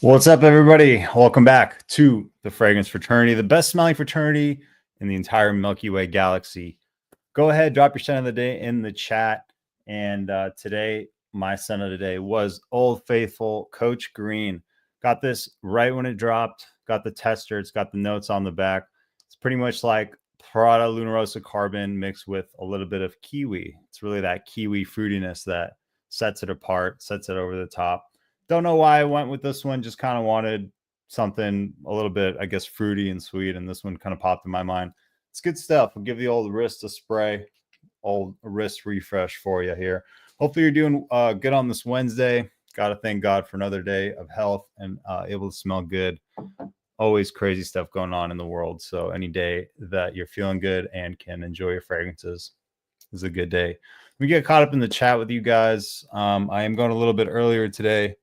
What's up, everybody? Welcome back to the Fragrance Fraternity, the best smelling fraternity in the entire Milky Way galaxy. Go ahead, drop your scent of the day in the chat. And today, my scent of the day was Old Faithful Coach Green. Got this right when it dropped. Got the tester. It's got the notes on the back. It's pretty much like Prada Luna Rosa Carbon mixed with a little bit of kiwi. It's really that kiwi fruitiness that sets it apart, sets it over the top. Don't know why I went with this one. Just kind of wanted something a little bit, I guess, fruity and sweet. And this one kind of popped in my mind. It's good stuff. I'll give the old wrist a spray, old wrist refresh for you here. Hopefully you're doing good on this Wednesday. Got to thank God for another day of health and able to smell good. Always crazy stuff going on in the world. So any day that you're feeling good and can enjoy your fragrances is a good day. We get caught up in the chat with you guys. I am going a little bit earlier today,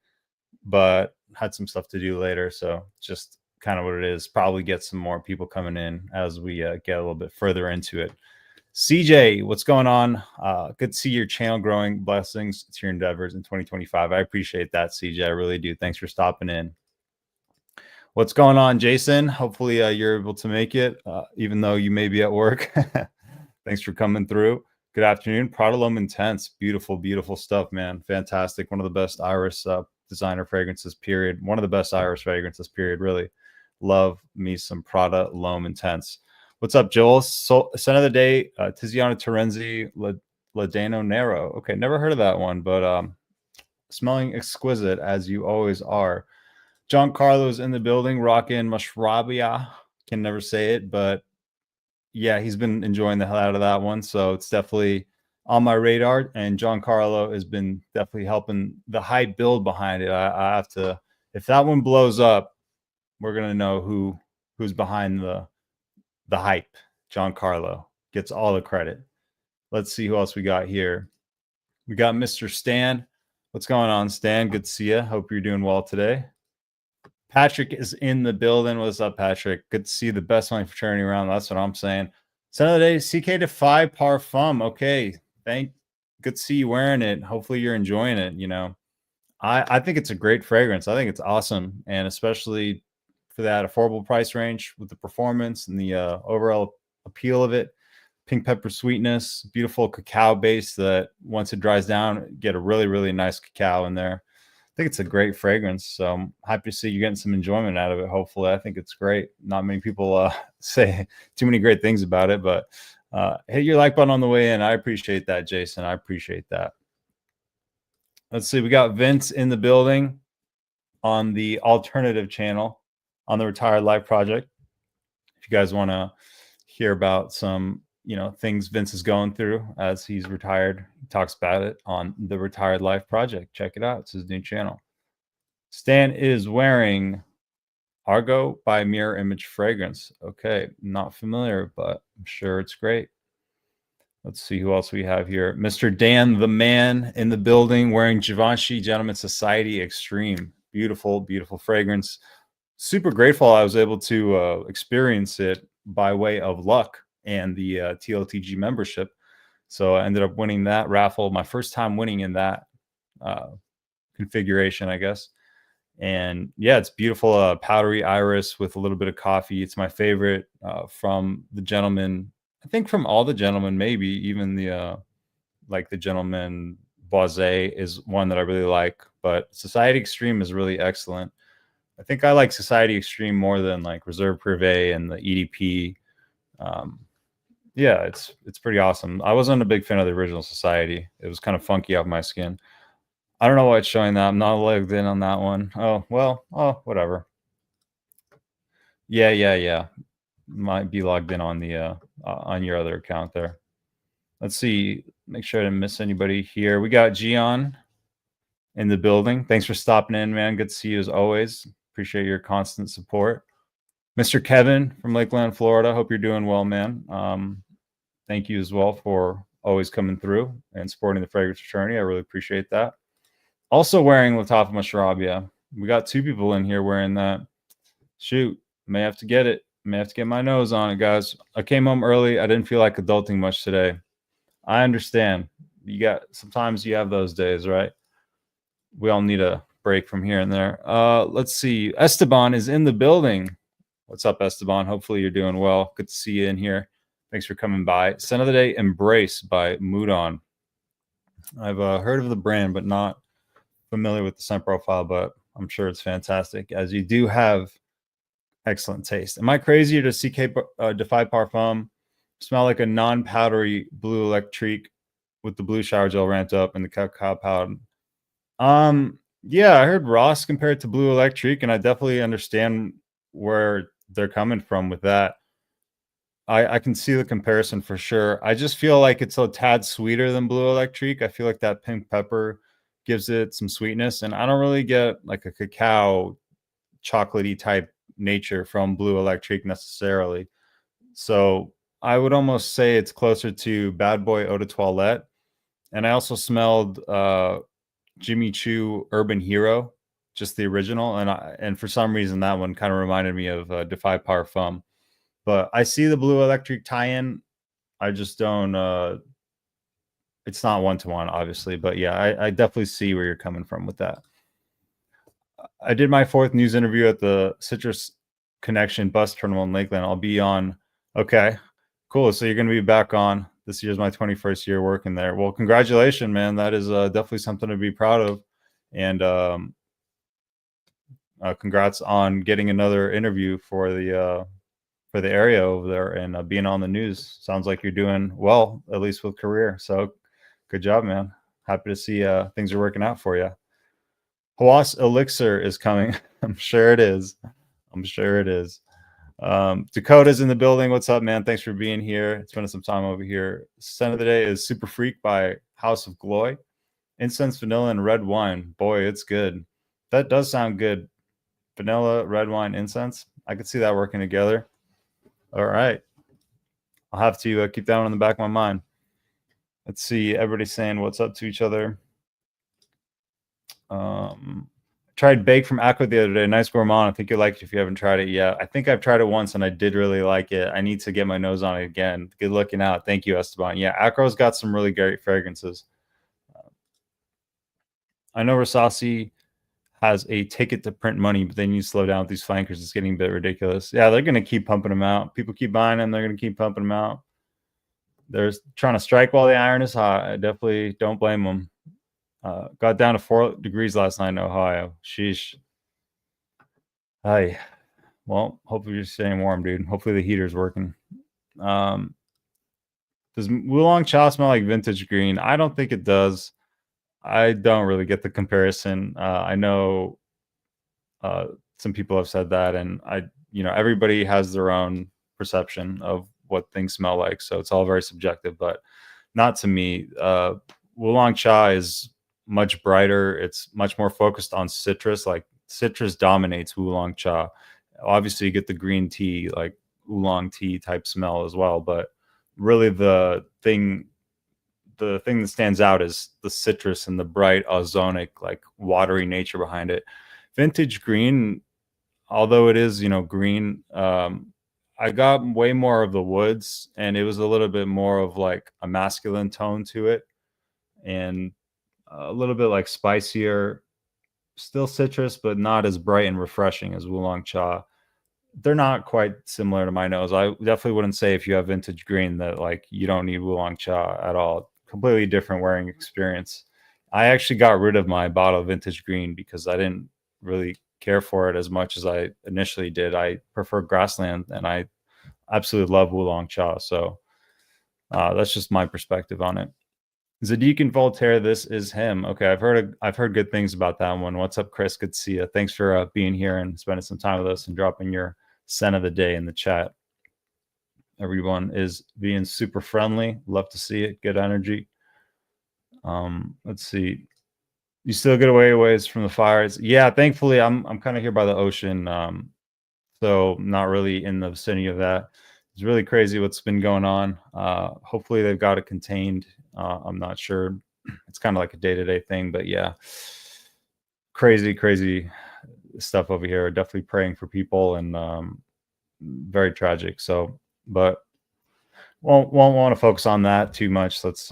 but had some stuff to do later. So just kind of what it is. Probably get some more people coming in as we get a little bit further into it. CJ, what's going on? Good to see your channel growing. Blessings to your endeavors in 2025. I appreciate that, CJ. I really do. Thanks for stopping in. What's going on, Jason? Hopefully you're able to make it, even though you may be at work. Thanks for coming through. Good afternoon. Prada L'Homme Intense. Beautiful, beautiful stuff, man. Fantastic. One of the best Iris designer fragrances, period. One of the best Iris fragrances, period. Really love me some Prada L'Homme Intense. What's up, Joel? So, scent of the day, Tiziano Terenzi, Ladano Nero. Okay, never heard of that one, but smelling exquisite as you always are. John Carlo's in the building, rocking Mashrabia. Can never say it, but yeah, he's been enjoying the hell out of that one. So it's definitely on my radar. And John Carlo has been definitely helping the hype build behind it. I have to, if that one blows up, we're gonna know who's behind the hype. John Carlo gets all the credit. Let's see who else we got here. We got Mr. Stan. What's going on, Stan? Good to see you. Hope you're doing well today. Patrick is in the building. What's up, Patrick? Good to see the best smelling fraternity around. That's what I'm saying. Scent of the day, CK Defy Parfum. Okay, good to see you wearing it. Hopefully you're enjoying it. You know, I think it's a great fragrance. I think it's awesome, and especially for that affordable price range with the performance and the overall appeal of it. Pink pepper sweetness, beautiful cacao base that once it dries down, get a really, really nice cacao in there. I think it's a great fragrance. So I'm happy to see you getting some enjoyment out of it. Hopefully, I think it's great. Not many people say too many great things about it, but hit your like button on the way in. I appreciate that, Jason. I appreciate that. Let's see. We got Vince in the building on the alternative channel on the Retired Life Project. If you guys want to hear about some, things Vince is going through as he's retired, he talks about it on the Retired Life Project. Check it out. It's his new channel. Stan is wearing Argo by Mirror Image fragrance. Okay, not familiar, but I'm sure it's great. Let's see who else we have here. Mr. Dan the Man in the building wearing Givenchy Gentleman Society Extreme. Beautiful, beautiful fragrance. Super grateful I was able to experience it by way of luck and the TLTG membership. So I ended up winning that raffle, my first time winning in that configuration, I guess. And yeah, it's beautiful, powdery iris with a little bit of coffee. It's my favorite from the Gentleman. I think from all the Gentlemen, maybe even the like the Gentleman Boisé is one that I really like. But Society Extreme is really excellent. I think I like Society Extreme more than like Reserve Privé and the EDP. Yeah, it's pretty awesome. I wasn't a big fan of the original Society. It was kind of funky off my skin. I don't know why it's showing that. I'm not logged in on that one. Oh, well, whatever. Yeah. Might be logged in on the on your other account there. Let's see. Make sure I didn't miss anybody here. We got Gian in the building. Thanks for stopping in, man. Good to see you as always. Appreciate your constant support. Mr. Kevin from Lakeland, Florida. Hope you're doing well, man. Thank you as well for always coming through and supporting the Fragrance Fraternity. I really appreciate that. Also wearing Lattafa Mashrabia. We got two people in here wearing that. Shoot, may have to get it. May have to get my nose on it, guys. I came home early. I didn't feel like adulting much today. I understand. Sometimes you have those days, right? We all need a break from here and there. Let's see. Esteban is in the building. What's up, Esteban? Hopefully you're doing well. Good to see you in here. Thanks for coming by. Scent of the Day, Embrace by Moodon. I've heard of the brand, but not familiar with the scent profile, but I'm sure it's fantastic, as you do have excellent taste. Am I crazy, or does CK Defy Parfum smell like a non-powdery Blue Electrique with the blue shower gel ramped up and the cacao powder? Yeah, I heard Ross compared to Blue Electrique, and I definitely understand where they're coming from with that. I can see the comparison for sure. I just feel like it's a tad sweeter than Blue Electrique. I feel like that pink pepper gives it some sweetness, and I don't really get like a cacao chocolatey type nature from Blue Electrique necessarily. So I would almost say it's closer to Bad Boy Eau de Toilette. And I also smelled Jimmy Choo Urban Hero, just the original, and for some reason that one kind of reminded me of Defy Parfum. But I see the Blue Electrique tie-in. I just don't. It's not one-to-one, obviously, but yeah, I definitely see where you're coming from with that. I did my 4th news interview at the Citrus Connection Bus Terminal in Lakeland. I'll be on. Okay, cool. So you're going to be back on. This year's my 21st year working there. Well, congratulations, man. That is definitely something to be proud of. And congrats on getting another interview for the area over there and being on the news. Sounds like you're doing well, at least with career. So good job, man. Happy to see things are working out for you. Hawas Elixir is coming. I'm sure it is. I'm sure it is. Dakota's in the building. What's up, man? Thanks for being here. Spending some time over here. Scent of the Day is Super Freak by House of Gloy. Incense, vanilla, and red wine. Boy, it's good. That does sound good. Vanilla, red wine, incense. I could see that working together. All right. I'll have to keep that one in the back of my mind. Let's see. Everybody's saying what's up to each other. Tried Bake from Aqua the other day. Nice gourmand. I think you'll like it if you haven't tried it yet. I think I've tried it once and I did really like it. I need to get my nose on it again. Good looking out. Thank you, Esteban. Yeah, Aqua's got some really great fragrances. I know Rasasi has a ticket to print money, but they need to slow down with these flankers. It's getting a bit ridiculous. Yeah, they're going to keep pumping them out. People keep buying them. They're going to keep pumping them out. They're trying to strike while the iron is hot. I definitely don't blame them. Got down to 4 degrees last night in Ohio. Sheesh. Hi. Well, hopefully you're staying warm, dude. Hopefully the heater's working. Does Oolong Cha smell like vintage green? I don't think it does. I don't really get the comparison. I know some people have said that, and everybody has their own perception of what things smell like, so it's all very subjective, but not to me. Oolong Cha is much brighter. It's much more focused on citrus. Like citrus dominates Oolong Cha. Obviously, you get the green tea, like oolong tea type smell as well, but really the thing that stands out is the citrus and the bright ozonic, like watery nature behind it. Vintage green, although it is green, I got way more of the woods, and it was a little bit more of like a masculine tone to it, and a little bit like spicier, still citrus, but not as bright and refreshing as Oolong Cha. They're not quite similar to my nose. I definitely wouldn't say if you have vintage green that like you don't need Oolong Cha at all. Completely different wearing experience. I actually got rid of my bottle of vintage green because I didn't really care for it as much as I initially did. I prefer Grassland, and I absolutely love Oolong Cha. So that's just my perspective on it. Zadig and Voltaire, this is him. Okay, I've heard good things about that one. What's up, Chris? Good to see you. Thanks for being here and spending some time with us and dropping your scent of the day in the chat. Everyone is being super friendly. Love to see it. Good energy. Let's see. You still get away ways from the fires? Yeah, thankfully I'm kind of here by the ocean, so not really in the vicinity of that. It's really crazy what's been going on. Hopefully they've got it contained. I'm not sure. It's kind of like a day-to-day thing, but yeah, crazy stuff over here. Definitely praying for people, and very tragic. So, but won't want to focus on that too much. Let's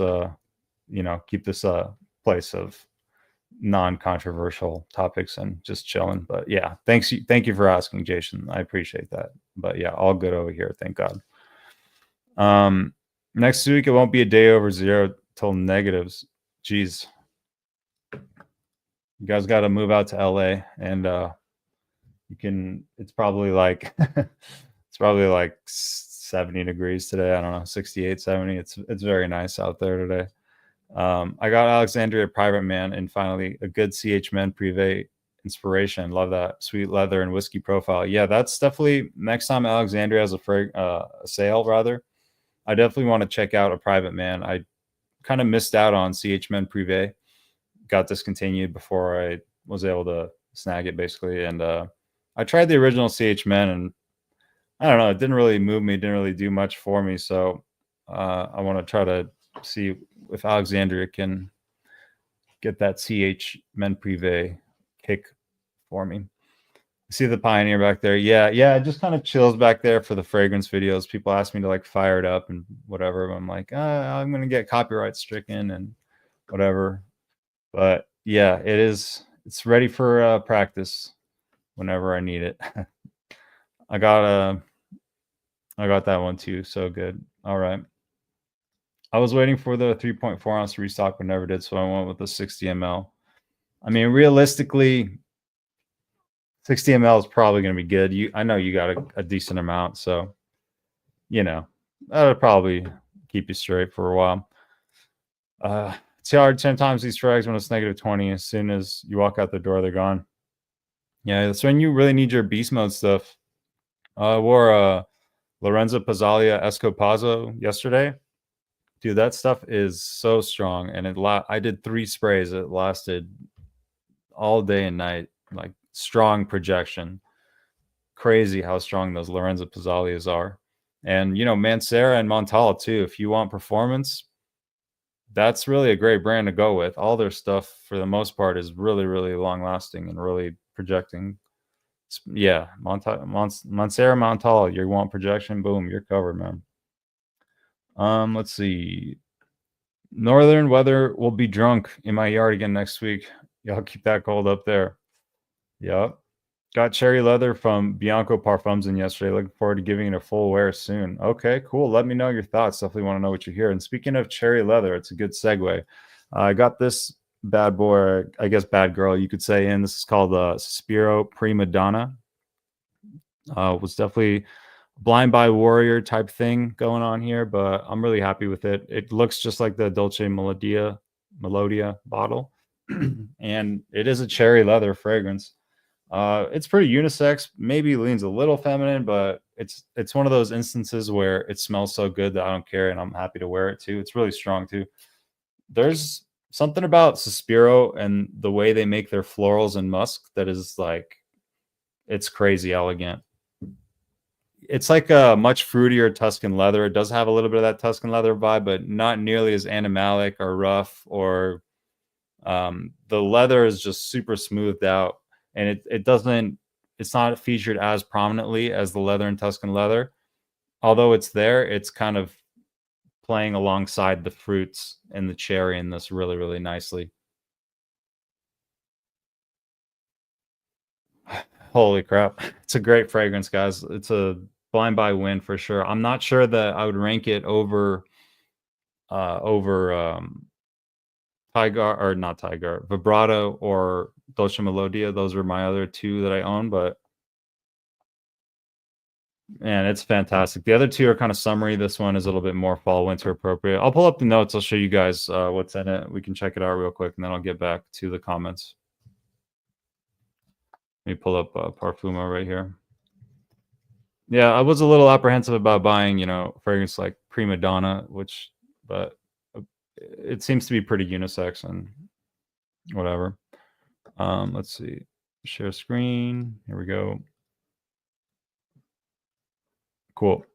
keep this place of non-controversial topics and just chilling. But yeah, thank you for asking, Jason. I appreciate that. But yeah, all good over here, thank God. Next week it won't be a day over zero till negatives. Jeez, you guys got to move out to LA, and you can. It's probably like 70 degrees today. I don't know, 68, 70. It's very nice out there today. I got Alexandria Private Man and finally a good CH Men Privé inspiration. Love that sweet leather and whiskey profile. Yeah, that's definitely next time Alexandria has a sale. Rather, I definitely want to check out a Private Man. I kind of missed out on CH Men Privé. Got discontinued before I was able to snag it, basically. And I tried the original CH Men, and I don't know, it didn't really move me. Didn't really do much for me. So I want to try to see if Alexandria can get that CH Men Privé kick for me. See the Pioneer back there. Yeah, it just kind of chills back there for the fragrance videos. People ask me to like fire it up and whatever. I'm like, I'm gonna get copyright stricken and whatever. But yeah, it's ready for practice whenever I need it. I got that one too. So good. All right. I was waiting for the 3.4 ounce restock, but never did. So I went with the 60 ml. I mean, realistically, 60 ml is probably going to be good. I know you got a decent amount, so that'll probably keep you straight for a while. It's hard sometimes these frags when it's negative 20. As soon as you walk out the door, they're gone. Yeah, that's when you really need your beast mode stuff. I wore Lorenzo Pazzalia Escopazzo yesterday. Dude, that stuff is so strong, and I did 3 sprays. It lasted all day and night, like strong projection. Crazy how strong those Lorenzo Pizzalias are. And Mancera and Montala too. If you want performance, that's really a great brand to go with. All their stuff for the most part is really, really long lasting and really projecting. Yeah, Mancera, Montala, you want projection, boom, you're covered, man. Let's see. Northern weather will be drunk in my yard again next week. Y'all keep that cold up there. Yep. Got cherry leather from Bianco Parfums in yesterday. Looking forward to giving it a full wear soon. Okay, cool. Let me know your thoughts. Definitely want to know what you hear. And speaking of cherry leather, it's a good segue. I got this bad boy, I guess bad girl, you could say, in. This is called Suspiro Prima Donna. Was definitely blind buy warrior type thing going on here, but I'm really happy with it. It looks just like the Dolce Melodia bottle, and it is a cherry leather fragrance. It's pretty unisex, maybe leans a little feminine, but it's one of those instances where it smells so good that I don't care, and I'm happy to wear it too. It's really strong too. There's something about Suspiro and the way they make their florals and musk that is like, it's crazy elegant. It's like a much fruitier Tuscan leather. It does have a little bit of that Tuscan leather vibe, but not nearly as animalic or rough, or the leather is just super smoothed out, and it's not featured as prominently as the leather and Tuscan leather. Although it's there, it's kind of playing alongside the fruits and the cherry in this really, really nicely. Holy crap. It's a great fragrance, guys. It's a blind buy win for sure. I'm not sure that I would rank it over Tiger, or not Tiger, Vibrato or Dolce Melodia. Those are my other 2 that I own, but man, it's fantastic. The other 2 are kind of summery. This one is a little bit more fall winter appropriate. I'll pull up the notes. I'll show you guys what's in it. We can check it out real quick, and then I'll get back to the comments. Let me pull up Parfuma right here. Yeah, I was a little apprehensive about buying, fragrance like Prima Donna, but it seems to be pretty unisex and whatever. Let's see. Share screen. Here we go. Cool.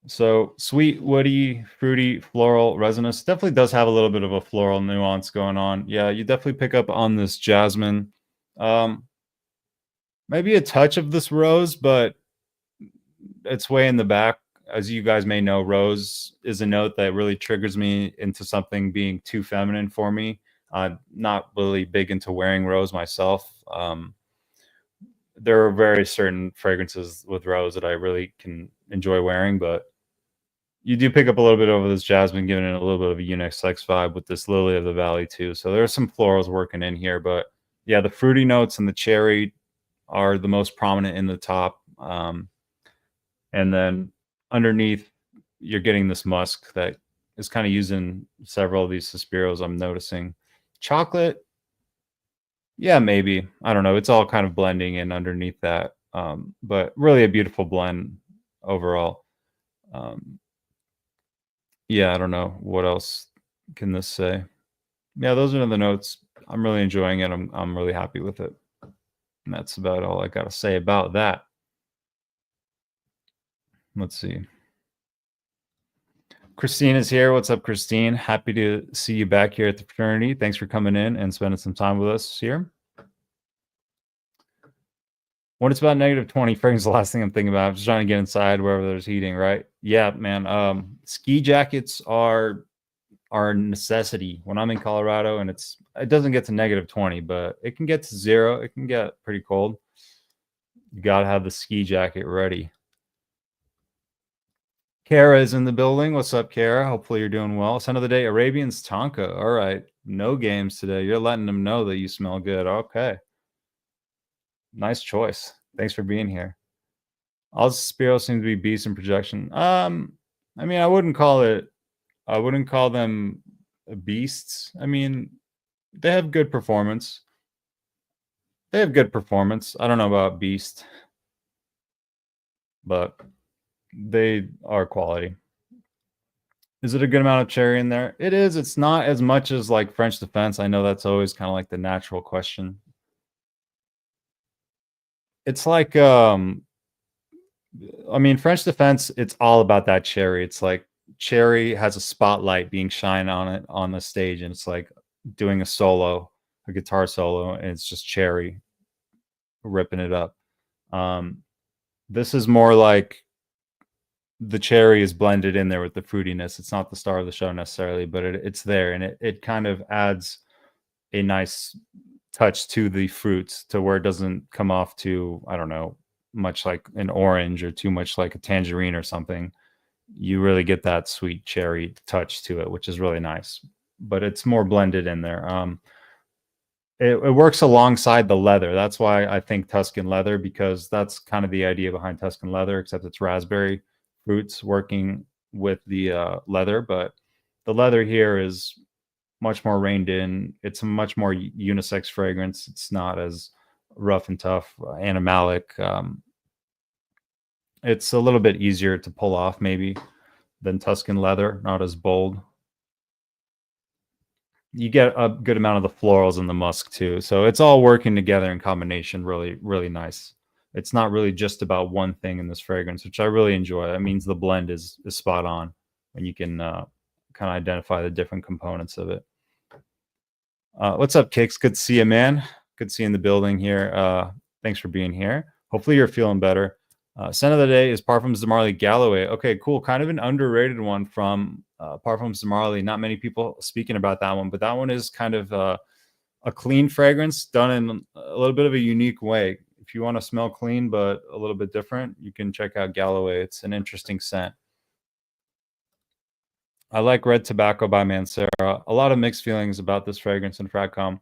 So sweet, woody, fruity, floral, resinous. Definitely does have a little bit of a floral nuance going on. Yeah, you definitely pick up on this jasmine. Maybe a touch of this rose, but it's way in the back. As you guys may know, rose is a note that really triggers me into something being too feminine for me. I'm not really big into wearing rose myself. There are very certain fragrances with rose that I really can enjoy wearing, but you do pick up a little bit over this jasmine, giving it a little bit of a unisex vibe with this lily of the valley too. So there's some florals working in here, but yeah, the fruity notes and the cherry are the most prominent in the top. And then underneath, you're getting this musk that is kind of used in several of these Suspiros I'm noticing. Chocolate, yeah, maybe. I don't know. It's all kind of blending in underneath that. But really a beautiful blend overall. Um, yeah, I don't know. What else can this say? Yeah, those are the notes. I'm really enjoying it. I'm really happy with it. And that's about all I got to say about that. Let's see. Christine is here. What's up, Christine? Happy to see you back here at the fraternity. Thanks for coming in and spending some time with us here. When it's about -20, fragrance is the last thing I'm thinking about. I'm just trying to get inside wherever there's heating, right? Yeah, man. Ski jackets are a necessity when I'm in Colorado, and it doesn't get to -20, but it can get to 0. It can get pretty cold. You gotta have the ski jacket ready. Kara is in the building. What's up, Kara? Hopefully you're doing well. Son of the day, Arabian's Tonka. All right. No games today. You're letting them know that you smell good. Okay. Nice choice. Thanks for being here. All Spiro seem to be beasts in projection. I mean, I wouldn't call them beasts. I mean, they have good performance. I don't know about beast, but they are quality. Is it a good amount of cherry in there? It is. It's not as much as like French Defense. I know that's always kind of like the natural question. It's like I mean, French Defense, it's all about that cherry. It's like cherry has a spotlight being shined on it on the stage, and it's like doing a guitar solo, and it's just cherry ripping it up. This is more like the cherry is blended in there with the fruitiness. It's not the star of the show necessarily, but it's there, and it kind of adds a nice touch to the fruits to where it doesn't come off too, I don't know, much like an orange or too much like a tangerine or something. You really get that sweet cherry touch to it, which is really nice, but it's more blended in there. It works alongside the leather. That's why I think Tuscan leather, because that's kind of the idea behind Tuscan leather, except it's raspberry fruits working with the leather. But the leather here is much more reined in. It's a much more unisex fragrance. It's not as rough and tough, animalic. It's a little bit easier to pull off maybe than Tuscan leather, not as bold. You get a good amount of the florals and the musk too. So it's all working together in combination, really, really nice. It's not really just about one thing in this fragrance, which I really enjoy. That means the blend is spot on when you can kind of identify the different components of it. What's up, Kicks? Good to see you, man. Good to see you in the building here. Thanks for being here. Hopefully you're feeling better. Scent of the day is Parfums de Marly Galloway. Okay, cool. Kind of an underrated one from Parfums de Marly. Not many people speaking about that one, but that one is kind of a clean fragrance done in a little bit of a unique way. If you want to smell clean but a little bit different, you can check out Galloway. It's an interesting scent. I like Red Tobacco by Mancera. A lot of mixed feelings about this fragrance in Fragcom.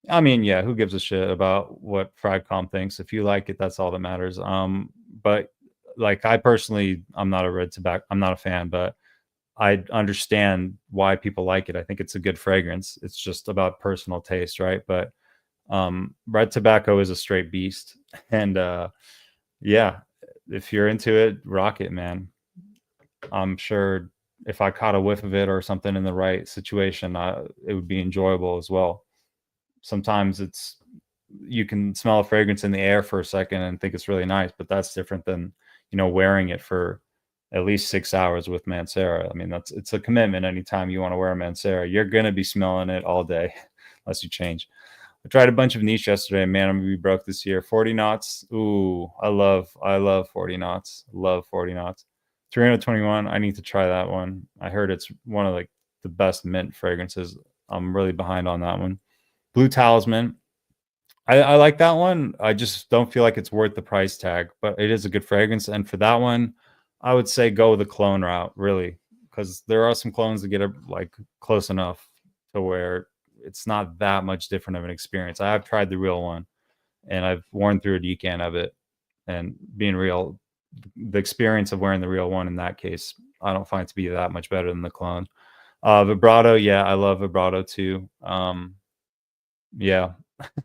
I mean, yeah, who gives a shit about what Fragcom thinks? If you like it, that's all that matters. But like I personally, I'm not a fan, but I understand why people like it. I think it's a good fragrance. It's just about personal taste, right? But Red Tobacco is a straight beast. And yeah, if you're into it, rock it, man. I'm sure if I caught a whiff of it or something in the right situation, it would be enjoyable as well. Sometimes you can smell a fragrance in the air for a second and think it's really nice, but that's different than, wearing it for at least 6 hours with Mancera. I mean, it's a commitment. Anytime you want to wear a Mancera, you're going to be smelling it all day unless you change. I tried a bunch of niche yesterday. Man, I'm going to be broke this year. 40 knots. Ooh, I love 40 knots. Love 40 knots. 321. I need to try that one. I heard it's one of like the best mint fragrances I'm really behind on that one. Blue Talisman. I like that one. I just don't feel like it's worth the price tag, but it is a good fragrance. And for that one, I would say go the clone route, really, because there are some clones that get like close enough to where it's not that much different of an experience. I have tried the real one, and I've worn through a decan of it, and being real, the experience of wearing the real one in that case, I don't find it to be that much better than the clone. Vibrato, yeah, I love Vibrato too. Yeah,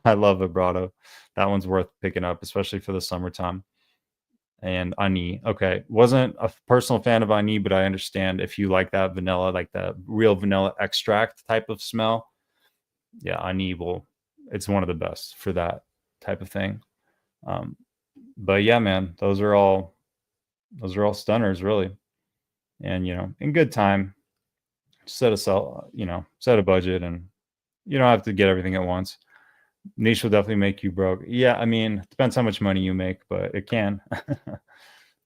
I love Vibrato. That one's worth picking up, especially for the summertime. And Ani, okay, wasn't a personal fan of Ani, but I understand if you like that vanilla, like the real vanilla extract type of smell. Yeah, Ani will. It's one of the best for that type of thing. But yeah, man, those are all stunners, really. And in good time, set a budget, and you don't have to get everything at once. Niche will definitely make you broke. Yeah, I mean, it depends how much money you make, but it can.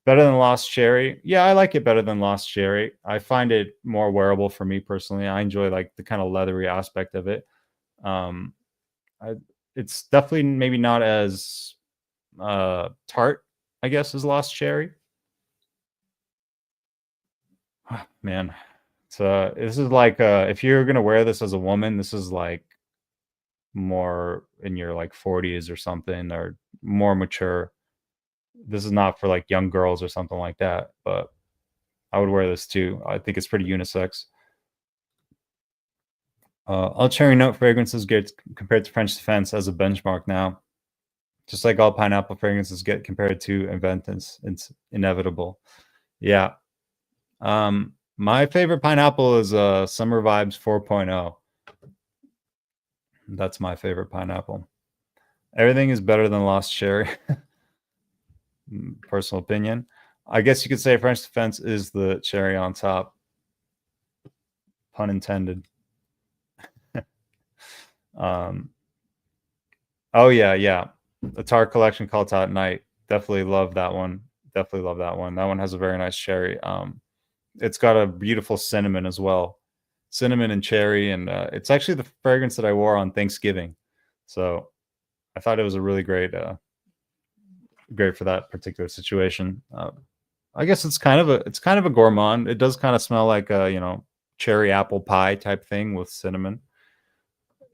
Better than Lost Cherry. Yeah, I like it better than Lost Cherry. I find it more wearable for me personally. I enjoy like the kind of leathery aspect of it. Um, I, it's definitely maybe not as tart, I guess, as Lost Cherry. Man, so this is like if you're gonna wear this as a woman, this is like more in your like 40s or something, or more mature. This is not for like young girls or something like that, but I would wear this too. I think it's pretty unisex. All cherry note fragrances get compared to French Defense as a benchmark now. Just like all pineapple fragrances get compared to Inventance. It's inevitable. Yeah. My favorite pineapple is Summer Vibes 4.0. That's my favorite pineapple. Everything is better than Lost Cherry. Personal opinion. I guess you could say French Defense is the cherry on top. Pun intended. Oh yeah. The Tarte collection called Hot Night. Definitely love that one. Definitely love that one. That one has a very nice cherry. It's got a beautiful cinnamon as well. Cinnamon and cherry, and it's actually the fragrance that I wore on Thanksgiving. So I thought it was a really great for that particular situation. I guess it's kind of a gourmand. It does kind of smell like a cherry apple pie type thing with cinnamon.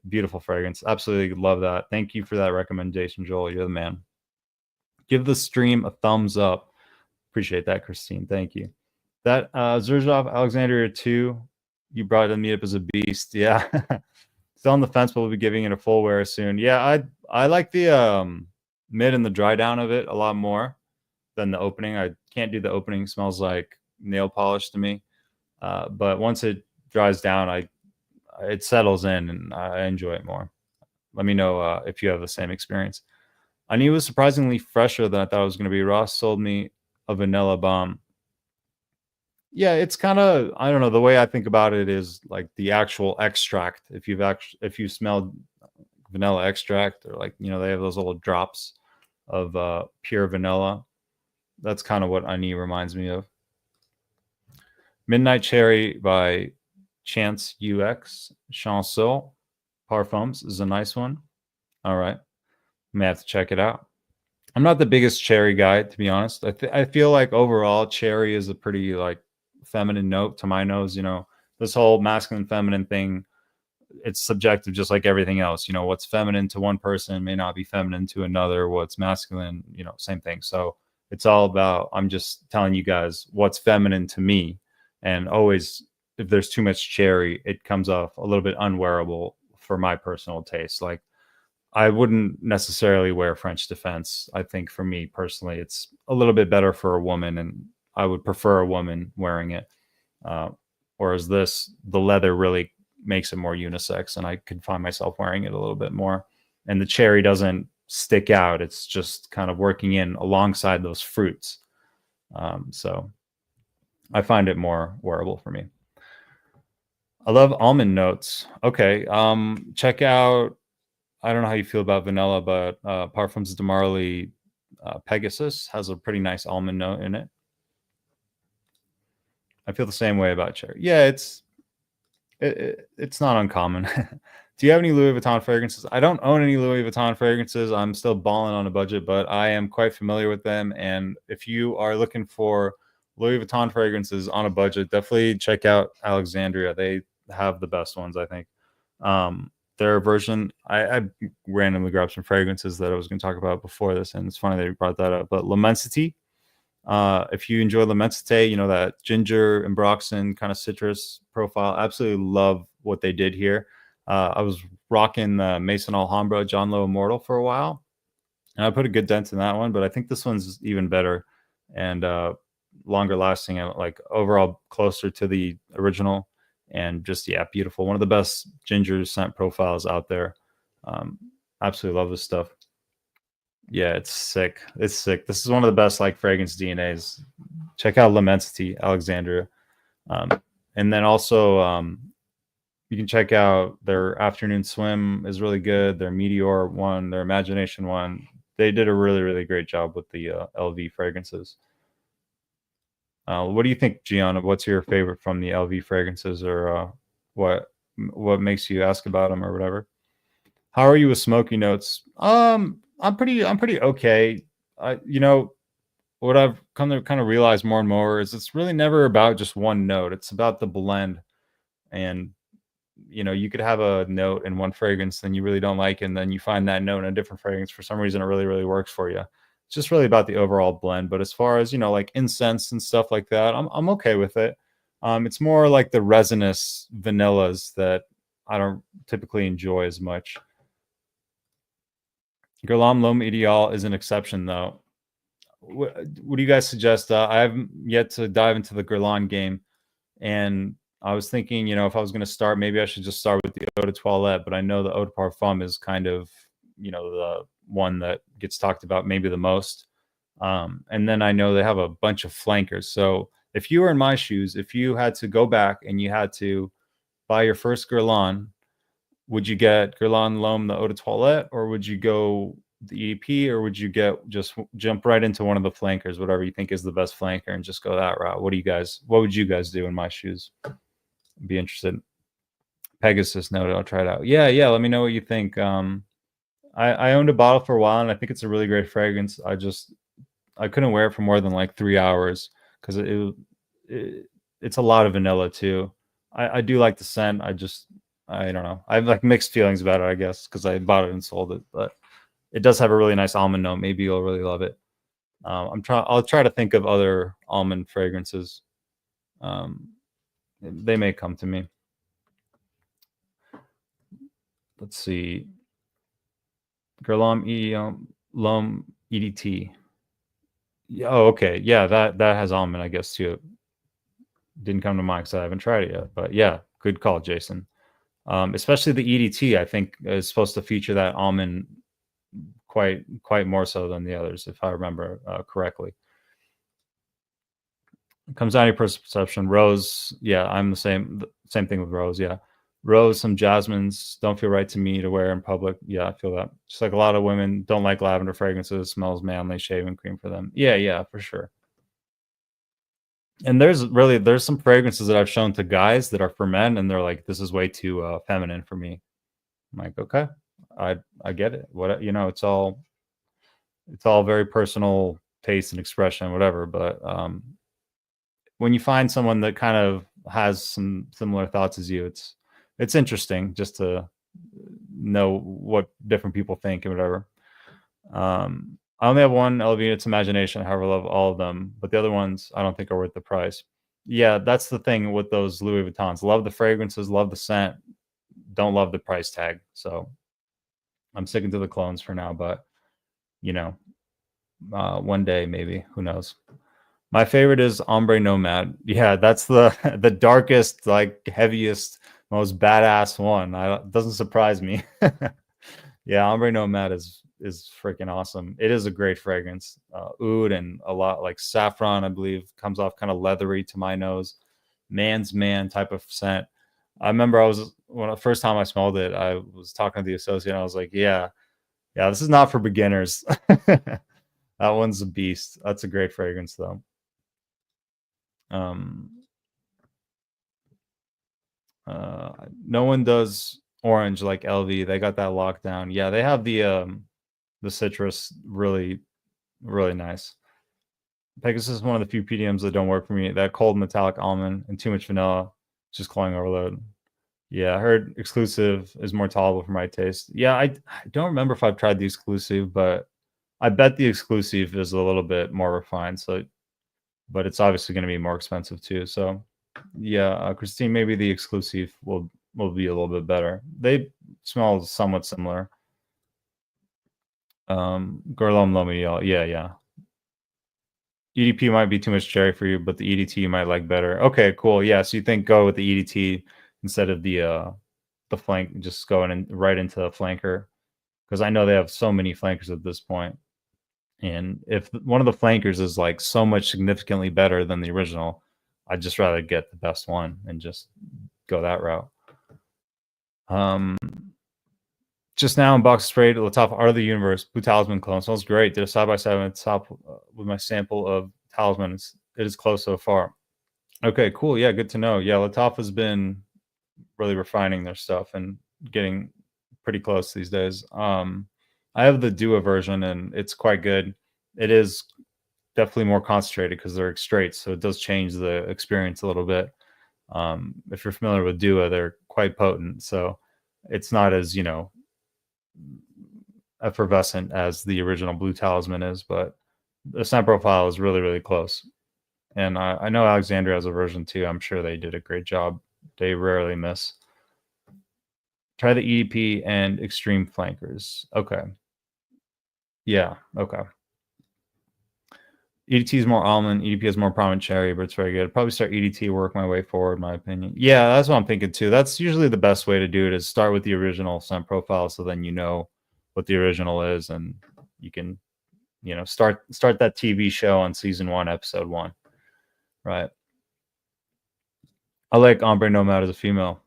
Beautiful fragrance. Absolutely love that. Thank you for that recommendation, Joel. You're the man. Give the stream a thumbs up. Appreciate that, Christine. Thank you. That Zerzhov Alexandria 2, you brought the meetup as a beast. Yeah. Still on the fence, but we'll be giving it a full wear soon. Yeah, I like the mid and the dry down of it a lot more than the opening. I can't do the opening. It smells like nail polish to me. But once it dries down, it settles in and I enjoy it more. Let me know if you have the same experience. I knew it was surprisingly fresher than I thought it was going to be. Ross sold me a vanilla bomb. Yeah, it's kind of, I don't know, the way I think about it is like the actual extract. If you smelled vanilla extract, or like they have those little drops of pure vanilla. That's kind of what Ani reminds me of. Midnight Cherry by Chance UX Chancel Parfums is a nice one. All right, may have to check it out. I'm not the biggest cherry guy, to be honest. I feel like overall cherry is a pretty like feminine note to my nose. This whole masculine feminine thing, it's subjective, just like everything else. What's feminine to one person may not be feminine to another. What's masculine, same thing. So it's all about, I'm just telling you guys what's feminine to me. And always, if there's too much cherry, it comes off a little bit unwearable for my personal taste. Like, I wouldn't necessarily wear French Defense. I think for me personally, it's a little bit better for a woman, and I would prefer a woman wearing it. Whereas the leather really makes it more unisex, and I could find myself wearing it a little bit more. And the cherry doesn't stick out. It's just kind of working in alongside those fruits. So I find it more wearable for me. I love almond notes. Okay. Check out, I don't know how you feel about vanilla, but Parfums de Marly Pegasus has a pretty nice almond note in it. I feel the same way about cherry. Yeah, It's not uncommon. Do you have any Louis Vuitton fragrances? I don't own any Louis Vuitton fragrances. I'm still balling on a budget, but I am quite familiar with them. And if you are looking for Louis Vuitton fragrances on a budget, definitely check out Alexandria. They have the best ones, I think. Their version, I randomly grabbed some fragrances that I was going to talk about before this, and it's funny that you brought that up. But L'Immensity, if you enjoy L'Immensité, you know, that ginger and ambroxan kind of citrus profile, absolutely love what they did here. I was rocking the Maison Alhambra John Lowe Immortal for a while, and I put a good dent in that one, but I think this one's even better and longer lasting, and like overall closer to the original, and just, yeah, beautiful. One of the best ginger scent profiles out there. Absolutely love this stuff. Yeah, it's sick. It's sick. This is one of the best like fragrance DNAs. Check out L'Immensity, Alexandria. Um, and then also you can check out their Afternoon Swim is really good. Their Meteor one, their Imagination one. They did a really, really great job with the LV fragrances. What do you think, Gianna? What's your favorite from the LV fragrances, or what makes you ask about them or whatever? How are you with smoky notes? I'm pretty okay. You know, what I've come to kind of realize more and more is it's really never about just one note. It's about the blend. And you know, you could have a note in one fragrance and you really don't like, and then you find that note in a different fragrance. For some reason, it really, really works for you. It's just really about the overall blend. But as far as, you know, like incense and stuff like that, I'm okay with it. It's more like the resinous vanillas that I don't typically enjoy as much. Guerlain L'Homme Ideal is an exception, though. What do you guys suggest? I haven't yet to dive into the Guerlain game, and I was thinking, you know, if I was going to start, maybe I should just start with the Eau de Toilette. But I know the Eau de Parfum is kind of, you know, the one that gets talked about maybe the most. And then I know they have a bunch of flankers. So if you were in my shoes, if you had to go back and you had to buy your first Guerlain, would you get Guerlain L'Homme, the Eau de Toilette, or would you go the EDP, or would you get just jump right into one of the flankers, whatever you think is the best flanker, and just go that route? What would you guys do in my shoes? Be interested. Pegasus noted, I'll try it out. Yeah, let me know what you think. I owned a bottle for a while, and I think it's a really great fragrance. I couldn't wear it for more than like 3 hours because it's a lot of vanilla too. I do like the scent. I don't know. I have like mixed feelings about it, I guess, because I bought it and sold it, but it does have a really nice almond note. Maybe you'll really love it. I'll try to think of other almond fragrances. They may come to me. Let's see. Guerlain L'Homme EDT. Yeah, oh, okay. Yeah, that has almond, I guess, too. Didn't come to mind because I haven't tried it yet. But yeah, good call, Jason. Especially the EDT, I think, is supposed to feature that almond quite more so than the others, if I remember correctly. It comes down to your personal perception. Rose, yeah, I'm the same thing with Rose. Yeah, Rose, some jasmines don't feel right to me to wear in public. Yeah, I feel that. Just like a lot of women don't like lavender fragrances. It smells manly, shaving cream for them. Yeah, for sure. And there's some fragrances that I've shown to guys that are for men, and they're like, this is way too feminine for me. I'm like, okay, I get it. What, you know, it's all very personal taste and expression, whatever. But when you find someone that kind of has some similar thoughts as you, it's interesting just to know what different people think and whatever. I only have one LV, it's Imagination. However, I love all of them, but the other ones I don't think are worth the price. Yeah, that's the thing with those Louis Vuittons. Love the fragrances, love the scent, don't love the price tag. So I'm sticking to the clones for now, but you know, one day maybe, who knows. My favorite is Ombre Nomad. Yeah, that's the the darkest, like heaviest, most badass one. It doesn't surprise me. Yeah, Ombre Nomad is freaking awesome. It is a great fragrance. Oud and a lot like saffron, I believe, comes off kind of leathery to my nose. Man's man type of scent. I remember when the first time I smelled it, I was talking to the associate, and I was like, yeah, this is not for beginners. That one's a beast. That's a great fragrance though. Um, No one does orange like LV. They got that lockdown. Yeah, they have the citrus really, really nice. Pegasus is one of the few PDMs that don't work for me. That cold metallic almond and too much vanilla, just cloying overload. Yeah, I heard exclusive is more tolerable for my taste. Yeah, I don't remember if I've tried the exclusive, but I bet the exclusive is a little bit more refined. So, but it's obviously going to be more expensive too. So, yeah, Christine, maybe the exclusive will be a little bit better. They smell somewhat similar. Gorlum Lomiel, yeah. EDP might be too much cherry for you, but the EDT you might like better. Okay, cool. Yeah, so you think go with the EDT instead of the flank, just going in right into the flanker, because I know they have so many flankers at this point. And if one of the flankers is like so much significantly better than the original, I'd just rather get the best one and just go that route. Just now in box sprayed at the top Art of the Universe Blue Talisman clone. Smells great. Did a side by side with top with my sample of talismans. It is close so far. Okay, cool. Yeah, good to know. Yeah, Latif has been really refining their stuff and getting pretty close these days. I have the Dua version and it's quite good. It is definitely more concentrated because they're straight, so it does change the experience a little bit. If you're familiar with Dua, they're quite potent, so it's not as effervescent as the original Blue Talisman is, but the scent profile is really, really close. And I know Alexandria has a version too. I'm sure they did a great job. They rarely miss. Try the EDP and extreme flankers. Okay. Yeah. Okay. EDT is more almond. EDP is more prominent cherry, but it's very good. I'd probably start EDT, work my way forward, in my opinion. Yeah, that's what I'm thinking too. That's usually the best way to do it, is start with the original scent profile, so then you know what the original is, and you can, start that TV show on season 1, episode 1, right? I like Ombre Nomad as a female.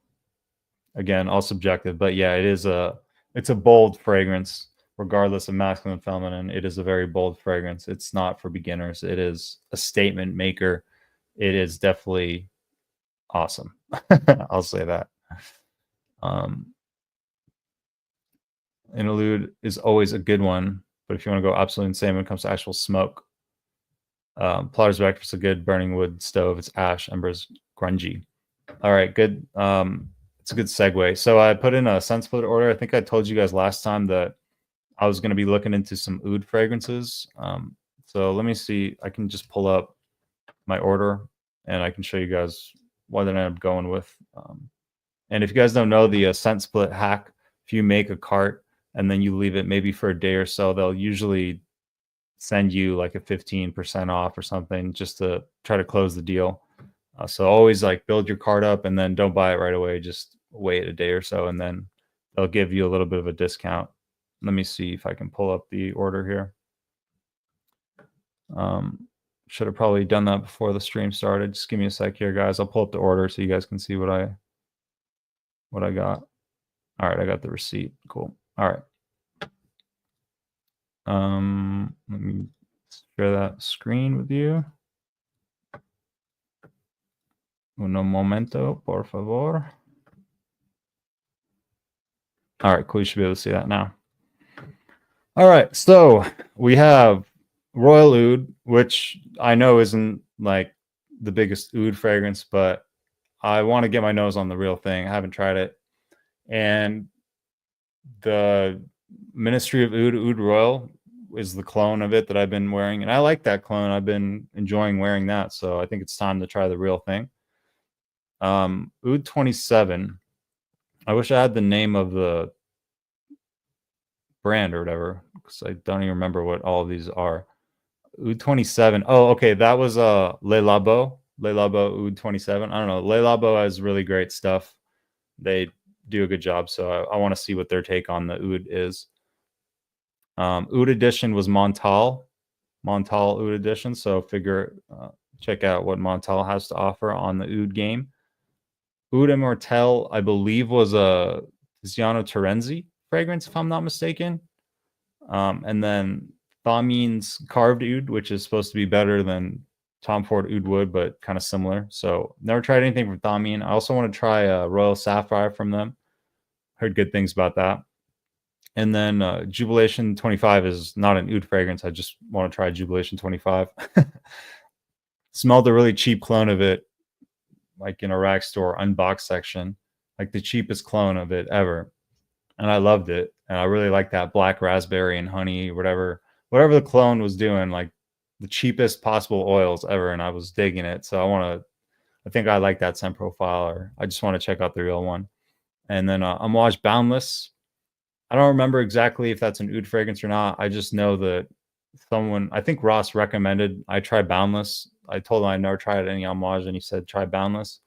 Again, all subjective, but yeah, it's a bold fragrance, regardless of masculine and feminine. It is a very bold fragrance. It's not for beginners. It is a statement maker. It is definitely awesome. I'll say that. Interlude is always a good one, but if you want to go absolutely insane when it comes to actual smoke, Plotter's Vector is a good burning wood stove. It's ash, embers, grungy. All right, good. It's a good segue. So I put in a scent split order. I think I told you guys last time that I was going to be looking into some oud fragrances. So let me see. I can just pull up my order and I can show you guys what I ended up going with. And if you guys don't know the scent split hack, if you make a cart and then you leave it maybe for a day or so, they'll usually send you like a 15% off or something just to try to close the deal. So always like build your cart up and then don't buy it right away. Just wait a day or so and then they'll give you a little bit of a discount. Let me see if I can pull up the order here. Should have probably done that before the stream started. Just give me a sec here, guys. I'll pull up the order so you guys can see what I got. All right, I got the receipt. Cool. All right. Let me share that screen with you. Un momento, por favor. All right, cool. You should be able to see that now. All right, so we have Royal Oud, which I know isn't like the biggest oud fragrance, but I want to get my nose on the real thing. I haven't tried it. And the Ministry of Oud Royal is the clone of it that I've been wearing. And I like that clone. I've been enjoying wearing that. So I think it's time to try the real thing. Oud 27. I wish I had the name of the brand or whatever, because I don't even remember what all of these are. Oud 27. Oh, okay. That was Le Labo Oud 27. I don't know. Le Labo has really great stuff. They do a good job. So I want to see what their take on the oud is. Oud edition was Montal Oud edition. So check out what Montal has to offer on the oud game. Oud Immortel, I believe, was a Tiziano Terenzi fragrance, if I'm not mistaken. And then Thamine's Carved Oud, which is supposed to be better than Tom Ford Oud Wood, but kind of similar. So never tried anything from Thomine. I also want to try Royal Sapphire from them. Heard good things about that. And then Jubilation 25 is not an oud fragrance. I just want to try Jubilation 25. Smelled a really cheap clone of it, like in a rag store unboxed section, like the cheapest clone of it ever. And I loved it. And I really like that black raspberry and honey, whatever the clone was doing, like the cheapest possible oils ever. And I was digging it. So I think I like that scent profile, or I just want to check out the real one. And then Amouage Boundless. I don't remember exactly if that's an oud fragrance or not. I just know that I think Ross recommended I try Boundless. I told him I never tried any Amouage, and he said try Boundless.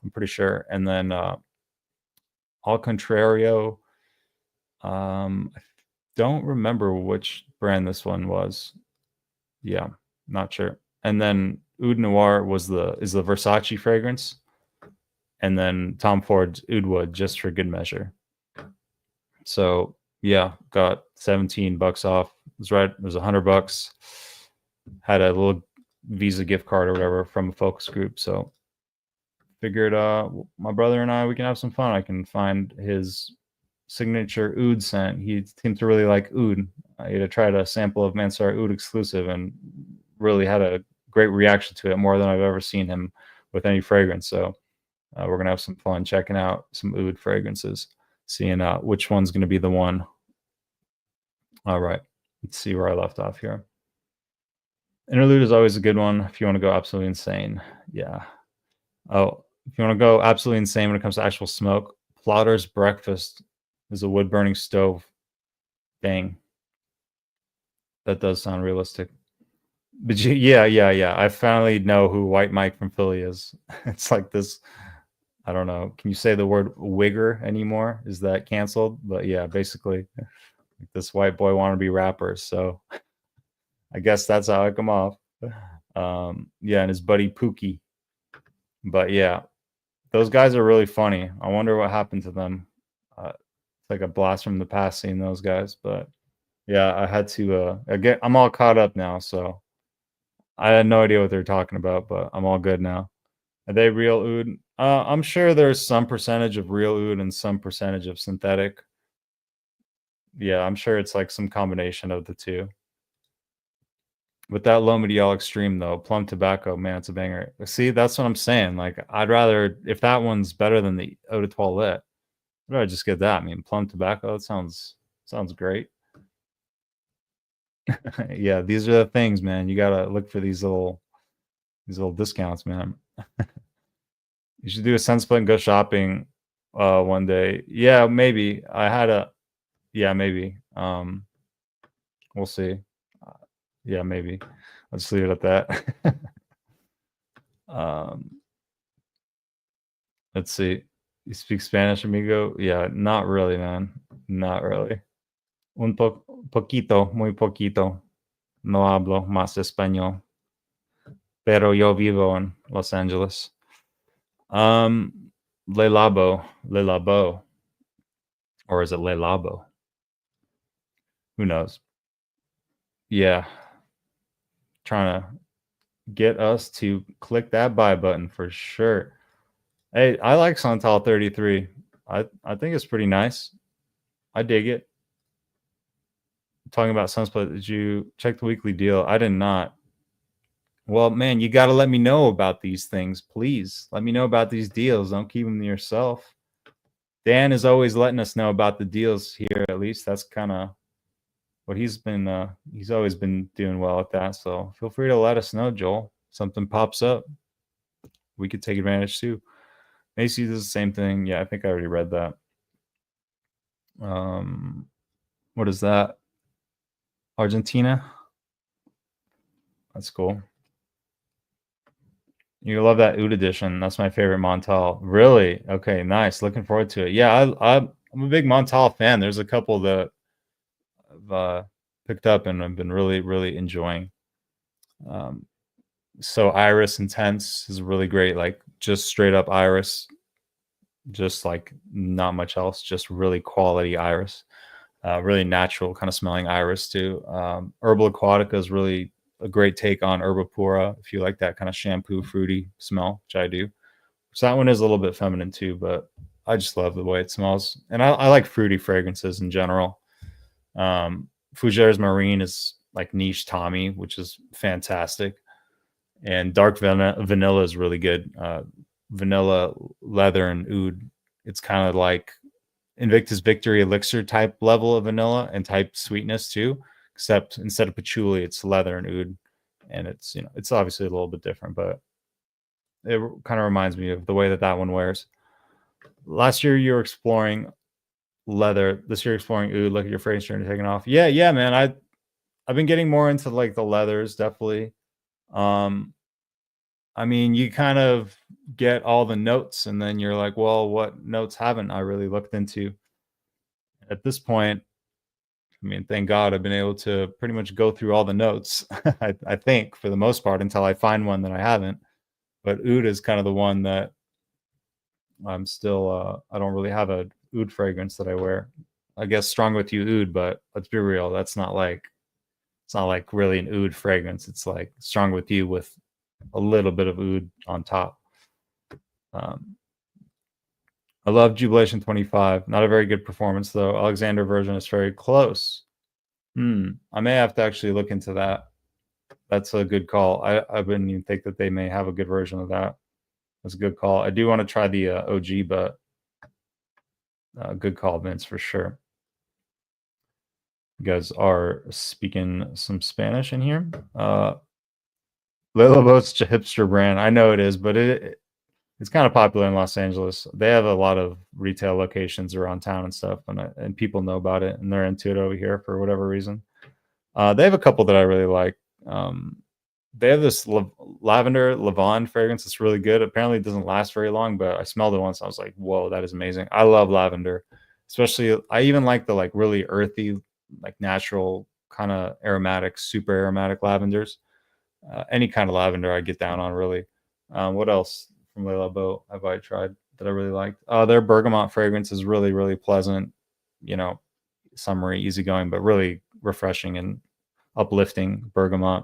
I'm pretty sure. And then Al Contrario. I don't remember which brand this one was. Yeah, not sure. And then Oud Noir is the Versace fragrance. And then Tom Ford's Oud Wood, just for good measure. So yeah, got $17 off. It was right. It was $100. Had a little Visa gift card or whatever from a focus group. So figured my brother and I, we can have some fun. I can find his signature oud scent. He seemed to really like oud. I tried a sample of Mansur Oud exclusive and really had a great reaction to it, more than I've ever seen him with any fragrance. So we're gonna have some fun checking out some oud fragrances, seeing which one's gonna be the one. All right, let's see where I left off here. Interlude is always a good one if you want to go absolutely insane. Yeah. Oh, if you want to go absolutely insane when it comes to actual smoke, Plotter's Breakfast is a wood burning stove. Dang. That does sound realistic. But yeah. I finally know who White Mike from Philly is. It's like this. I don't know. Can you say the word wigger anymore? Is that canceled? But yeah, basically, this white boy wannabe rapper. So I guess that's how I come off. Yeah, and his buddy Pookie. But yeah, those guys are really funny. I wonder what happened to them. It's like a blast from the past seeing those guys. But yeah, I had to I'm all caught up now, so I had no idea what they're talking about, but I'm all good now. Are they real oud? I'm sure there's some percentage of real oud and some percentage of synthetic. Yeah, I'm sure it's like some combination of the two. With that L'Homme Extreme though, Plum Tobacco, man, it's a banger. See, that's what I'm saying. Like, I'd rather, if that one's better than the Eau de Toilette, I'd rather just get that. I mean, Plum Tobacco, it sounds great. Yeah, these are the things, man. You gotta look for these little discounts, man. You should do a scent split and go shopping one day. Yeah, maybe. Yeah, maybe. We'll see. Yeah, maybe. Let's leave it at that. Let's see. You speak Spanish, amigo? Yeah, not really, man. Not really. Poquito, muy poquito. No hablo más español. Pero yo vivo en Los Angeles. Le Labo. Or is it Le Labo? Who knows? Yeah. Trying to get us to click that buy button for sure. Hey, I like Santal 33. I think it's pretty nice. I dig it. Talking about Sunsplit, did you check the weekly deal? I did not. Well, man, you got to let me know about these things, please. Let me know about these deals. Don't keep them to yourself. Dan is always letting us know about the deals here. At least that's kind of what he's been. He's always been doing well at that. So feel free to let us know, Joel. Something pops up, we could take advantage too. Macy's is the same thing. Yeah, I think I already read that. What is that? Argentina. That's cool. You love that oud edition. That's my favorite Montal. Really? Okay, nice. Looking forward to it. Yeah, I'm a big Montal fan. There's a couple that I've picked up and I've been really, really enjoying. So Iris Intense is really great. Like just straight up Iris, just like not much else. Just really quality Iris. Really natural kind of smelling Iris too. Herbal Aquatica is really a great take on Herbapura if you like that kind of shampoo fruity smell, which I do. So that one is a little bit feminine too, but I just love the way it smells. And I like fruity fragrances in general. Fougères Marine is like niche Tommy, which is fantastic. And dark vanilla is really good. Vanilla, leather, and oud. It's kind of like Invictus Victory Elixir type level of vanilla and type sweetness too, except instead of patchouli, it's leather and oud. And it's, it's obviously a little bit different, but it kind of reminds me of the way that one wears. Last year you were exploring leather. This year exploring oud. Look at your fragrance journey taking off. Yeah, man. I've been getting more into like the leathers, definitely. I mean, you kind of get all the notes, and then you're like, well, what notes haven't I really looked into? At this point, I mean, thank God I've been able to pretty much go through all the notes, I think, for the most part, until I find one that I haven't. But oud is kind of the one that I'm still, I don't really have a oud fragrance that I wear. I guess Strong With You oud, but let's be real, it's not like really an oud fragrance. It's like Strong With You with a little bit of oud on top. I love Jubilation 25. Not a very good performance though. Alexander version is very close. I may have to actually look into that. That's a good call. I wouldn't even think that they may have a good version of that. That's a good call. I do want to try the OG, but good call, Vince, for sure. You guys are speaking some Spanish in here. Le Lobos hipster brand. I know it is, but it's kind of popular in Los Angeles. They have a lot of retail locations around town and stuff, and people know about it, and they're into it over here for whatever reason. They have a couple that I really like. They have this lavender Lavande fragrance that's really good. Apparently, it doesn't last very long, but I smelled it once. I was like, whoa, that is amazing. I love lavender, especially. I even like the like really earthy, like natural kind of aromatic, super aromatic lavenders. Any kind of lavender I get down on, really. What else from Le Labo have I tried that I really liked? Their bergamot fragrance is really, really pleasant. Summery, easygoing, but really refreshing and uplifting bergamot.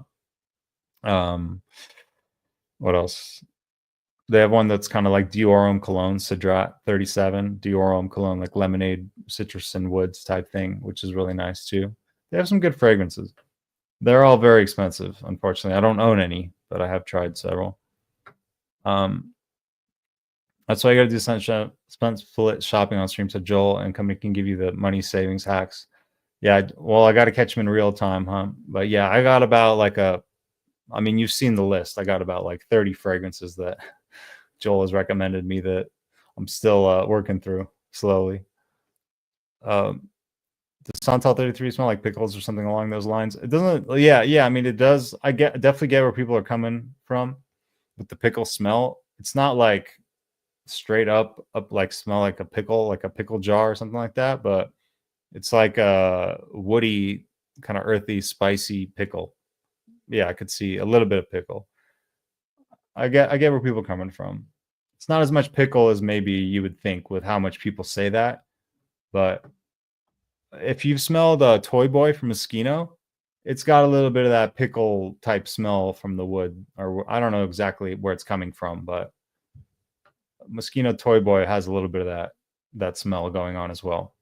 What else? They have one that's kind of like Dior Homme Cologne Cedrat 37, Dior Homme Cologne, like lemonade, citrus and woods type thing, which is really nice too. They have some good fragrances. They're all very expensive, unfortunately. I don't own any, but I have tried several. That's why you got to do split shopping on stream, said Joel, and company can give you the money savings hacks. Yeah, well, I got to catch them in real time, huh? But yeah, I got about like you've seen the list. I got about like 30 fragrances that Joel has recommended me that I'm still working through slowly. Does Santal 33 smell like pickles or something along those lines? It doesn't. Yeah. I mean, it does. I definitely get where people are coming from with the pickle smell. It's not like straight up like smell like a pickle jar or something like that, but it's like a woody, kind of earthy, spicy pickle. Yeah, I could see a little bit of pickle. I get where people are coming from. It's not as much pickle as maybe you would think with how much people say that, but if you've smelled a Toy Boy from Moschino, it's got a little bit of that pickle type smell from the wood, or I don't know exactly where it's coming from, but Moschino Toy Boy has a little bit of that smell going on as well.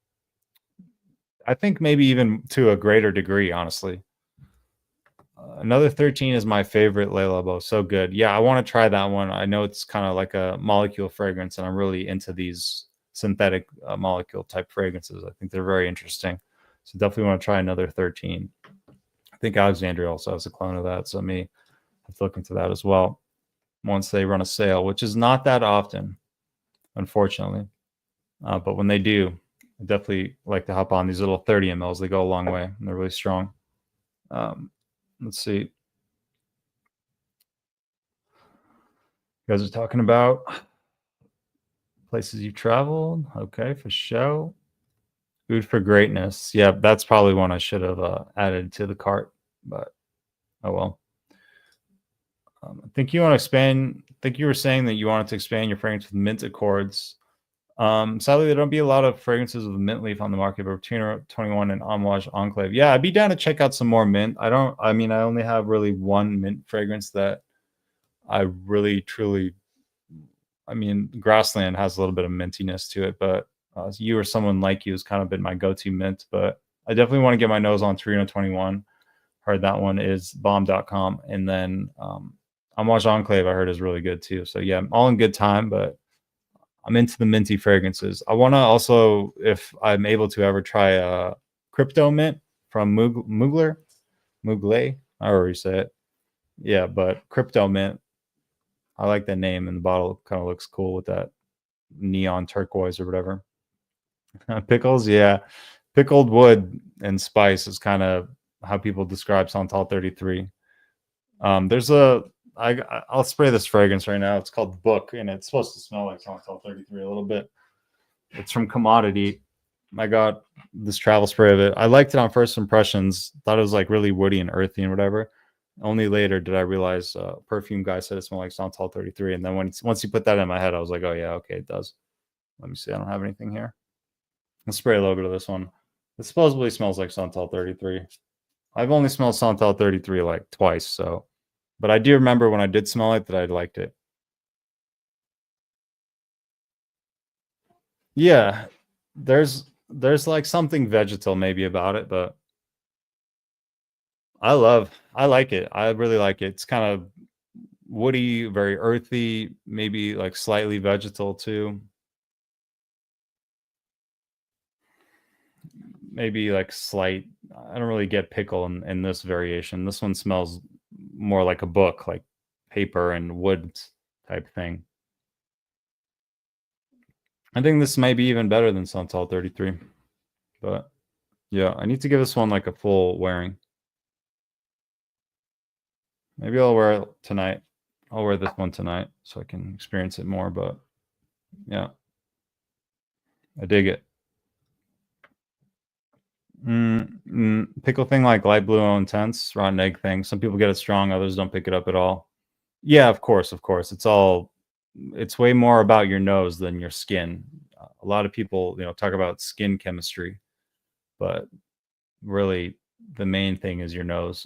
I think maybe even to a greater degree, honestly. Another 13 is my favorite Le Labo. So good. Yeah, I want to try that one. I know it's kind of like a molecule fragrance, and I'm really into these synthetic molecule type fragrances. I think they're very interesting. So definitely want to try another 13. I think Alexandria also has a clone of that. So me have to look into that as well once they run a sale, which is not that often, unfortunately. But when they do, I definitely like to hop on these little 30 mLs. They go a long way, and they're really strong. Let's see. You guys are talking about places you've traveled. Okay, for show. Food for greatness. Yeah, that's probably one I should have added to the cart, but oh well. I think you want to expand. I think you were saying that you wanted to expand your fragrance with mint accords. Sadly, there don't be a lot of fragrances with mint leaf on the market, but Rotino 21 and Amouage Enclave. Yeah, I'd be down to check out some more mint. I mean, I only have really one mint fragrance that I really truly, I mean, Grassland has a little bit of mintiness to it, but you or someone like you has kind of been my go-to mint, but I definitely want to get my nose on Torino 21. Heard that one is bomb.com. And then Amouage Enclave, I heard is really good too. So yeah, all in good time, but I'm into the minty fragrances. I want to also, if I'm able to ever try a crypto mint from Mugler, I already say it. Yeah, but crypto mint, I like the name, and the bottle kind of looks cool with that neon turquoise or whatever. Pickles, yeah. Pickled wood and spice is kind of how people describe Santal 33. There's I'll spray this fragrance right now. It's called Book, and it's supposed to smell like Santal 33 a little bit. It's from Commodity. I got this travel spray of it. I liked it on first impressions. Thought it was like really woody and earthy and whatever. Only later did I realize perfume guy said it smelled like Santal 33. And then once he put that in my head, I was like, oh yeah, okay, it does. Let me see. I don't have anything here. Let's spray a little bit of this one. It supposedly smells like Santal 33. I've only smelled Santal 33 like twice, so, but I do remember when I did smell it that I liked it. Yeah, there's like something vegetal maybe about it, but I like it. I really like it. It's kind of woody, very earthy, maybe like slightly vegetal too. Maybe like slight. I don't really get pickle in this variation. This one smells more like a book, like paper and wood type thing. I think this might be even better than Santal 33. But yeah, I need to give this one like a full wearing. Maybe I'll wear it tonight. I'll wear this one tonight so I can experience it more. But yeah, I dig it. Pickle thing like light blue O intense, rotten egg thing. Some people get it strong, others don't pick it up at all. Yeah, of course, of course. It's way more about your nose than your skin. A lot of people, talk about skin chemistry, but really the main thing is your nose.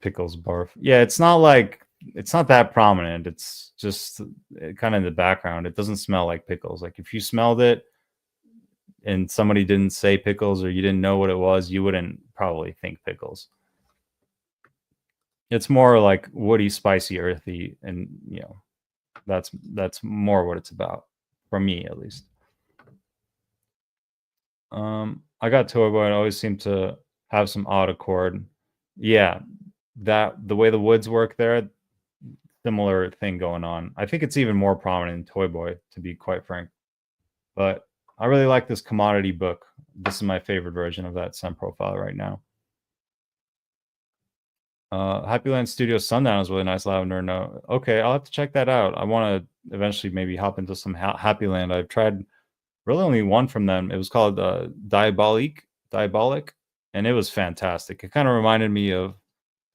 Pickles barf. Yeah, it's not that prominent. It's just kind of in the background. It doesn't smell like pickles. Like if you smelled it and somebody didn't say pickles or you didn't know what it was, you wouldn't probably think pickles. It's more like woody, spicy, earthy, and that's more what it's about for me, at least. I got Toy Boy. I always seem to have some odd accord. Yeah, the way the woods work there, similar thing going on. I think it's even more prominent in Toy Boy, to be quite frank. But I really like this Commodity Book. This is my favorite version of that scent profile right now. Happyland Studio Sundown is really nice lavender. No, okay, I'll have to check that out. I want to eventually maybe hop into some Happyland. I've tried really only one from them. It was called Diabolic, and it was fantastic. It kind of reminded me of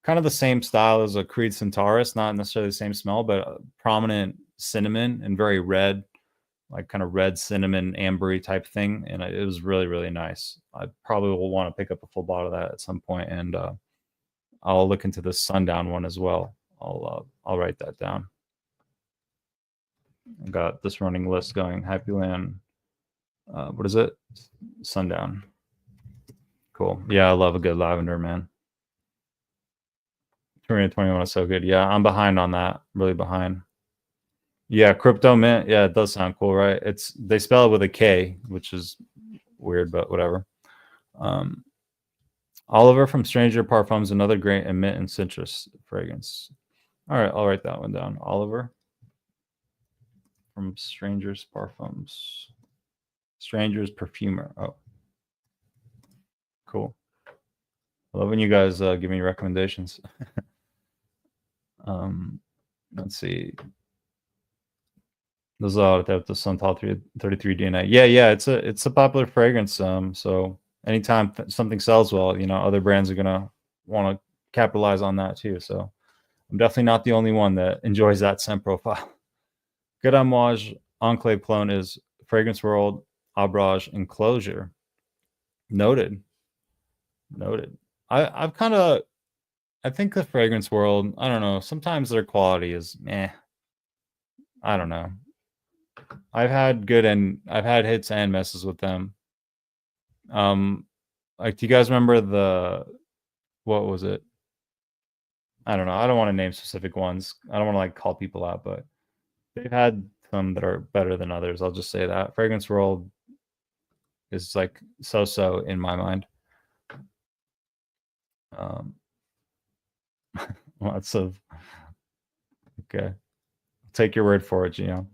kind of the same style as a Creed Centaurus, not necessarily the same smell, but prominent cinnamon and very red, like kind of red cinnamon ambery type thing, and it was really, really nice. I probably will want to pick up a full bottle of that at some point, and I'll look into the Sundown one as well. I'll write that down. I got this running list going. Happyland. What is it? Sundown. Cool. Yeah, I love a good lavender, man. 2021 is so good. Yeah, I'm behind on that. Really behind. Yeah, Crypto Mint. Yeah, it does sound cool, right? They spell it with a K, which is weird, but whatever. Oliver from Stranger Parfums, another great mint and citrus fragrance. All right, I'll write that one down. Oliver from Stranger's Parfums. Stranger's Perfumer. Oh, cool. I love when you guys give me recommendations. Let's see. Those are the Santal 33 DNA. Yeah, it's a popular fragrance. So anytime something sells well, other brands are gonna want to capitalize on that too. So I'm definitely not the only one that enjoys that scent profile. Good Amouage Enclave clone is Fragrance World Abrage Enclosure. Noted. I think the Fragrance World, I don't know, sometimes their quality is I don't know. I've had hits and misses with them. Like, do you guys remember what was it? I don't know. I don't want to name specific ones. I don't want to like call people out, but they've had some that are better than others. I'll just say that. Fragrance World is like so in my mind. Lots of okay. Take your word for it, Gio.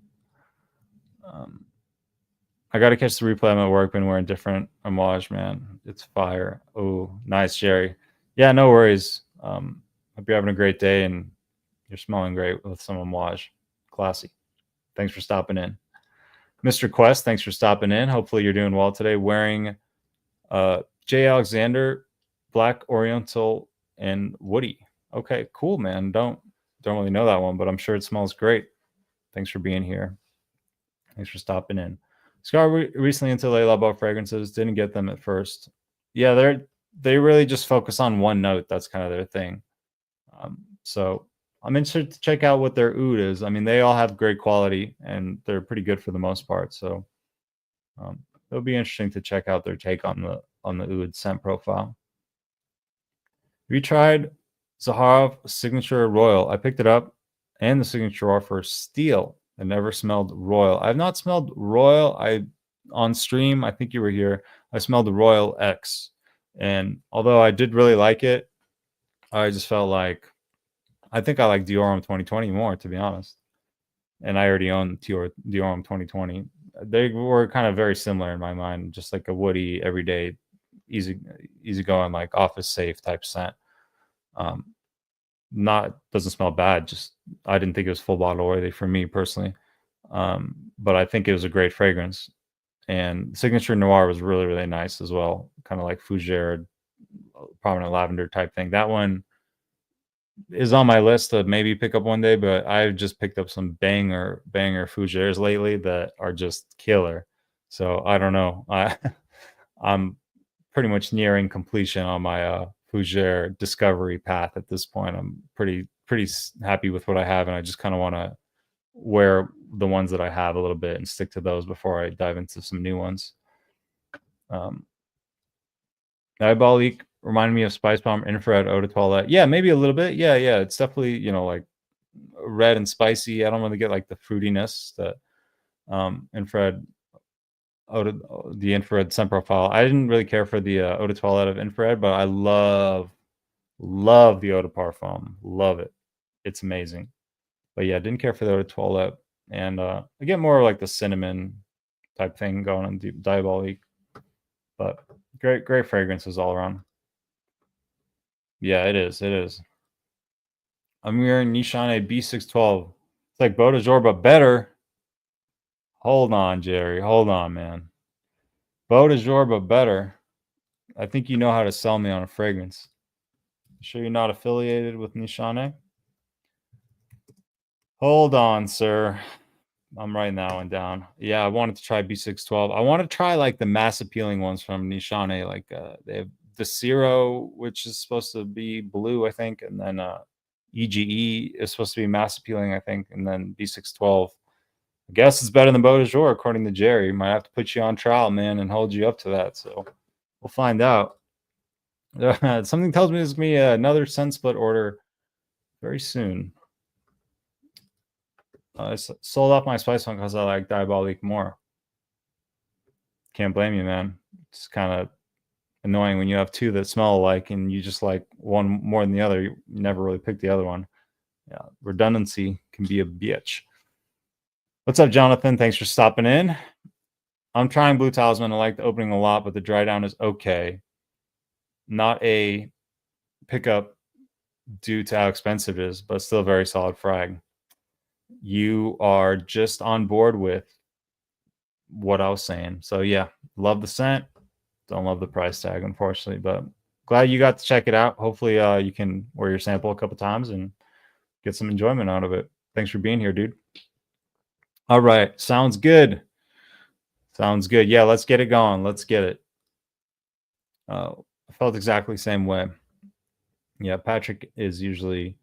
I got to catch the replay. I'm at work when we're in different homage, man. It's fire. Oh, nice, Jerry. Yeah, no worries. Hope you're having a great day and you're smelling great with some homage. Classy. Thanks for stopping in. Mr. Quest, thanks for stopping in. Hopefully you're doing well today. Wearing J. Alexander, Black Oriental, and Woody. Okay, cool, man. Don't really know that one, but I'm sure it smells great. Thanks for being here. Thanks for stopping in. Scar recently into Le Labo fragrances. Didn't get them at first. Yeah, they really just focus on one note. That's kind of their thing. So I'm interested to check out what their oud is. I mean, they all have great quality and they're pretty good for the most part. So it'll be interesting to check out their take on the oud scent profile. Have you tried Zaharoff Signature Royal? I picked it up and the Signature offer Steel. I never smelled Royal. I've not smelled Royal. On stream, I think you were here. I smelled the Royal X, and although I did really like it, I just felt like I think I like Diorum 2020 more, to be honest. And I already own Diorum 2020. They were kind of very similar in my mind, just like a woody, everyday, easy going, like office safe type scent. Doesn't smell bad. Just I didn't think it was full bottle worthy for me personally, but I think it was a great fragrance. And Signature Noir was really, really nice as well. Kind of like Fougere, Prominent Lavender type thing. That one is on my list to maybe pick up one day, but I've just picked up some banger Fougeres lately that are just killer. So I don't know. I'm pretty much nearing completion on my Fougere discovery path at this point. I'm pretty happy with what I have, and I just kind of want to wear the ones that I have a little bit and stick to those before I dive into some new ones. Diabolique reminded me of Spice Bomb Infrared Eau de Toilette. Yeah, maybe a little bit. Yeah. It's definitely, like red and spicy. I don't really get like the fruitiness that infrared the infrared scent profile. I didn't really care for the Eau de Toilette of infrared, but I love the Eau de Parfum. Love it. It's amazing. But yeah, didn't care for the Eau de Toilette. And I get more like the cinnamon type thing going on Diabolique. But great fragrances all around. Yeah, it is. I'm wearing Nishane B612. It's like Beau de Jour, but better. Hold on, Jerry. Hold on, man. Beau de Jour, but better. I think you know how to sell me on a fragrance. You sure you're not affiliated with Nishane? Hold on, sir. I'm writing that one down. Yeah, I wanted to try B612. I want to try like the mass appealing ones from Nishane. Like they have the Zero, which is supposed to be blue, I think, and then EGE is supposed to be mass appealing, I think, and then B612. I guess it's better than Beau de Jour, according to Jerry. Might have to put you on trial, man, and hold you up to that. So we'll find out. Something tells me there's going to be another scent split order very soon. I sold off my Spice one because I like Diabolique more. Can't blame you, man. It's kind of annoying when you have two that smell alike and you just like one more than the other. You never really pick the other one. Yeah, redundancy can be a bitch. What's up, Jonathan? Thanks for stopping in. I'm trying Blue Talisman. I like the opening a lot, but the dry down is okay. Not a pickup due to how expensive it is, but still very solid frag. You are just on board with what I was saying. So yeah, love the scent. Don't love the price tag, unfortunately, but glad you got to check it out. Hopefully you can wear your sample a couple times and get some enjoyment out of it. Thanks for being here, dude. All right. Sounds good. Sounds good. Yeah, let's get it going. Let's get it. I felt exactly the same way. Yeah, Patrick is usually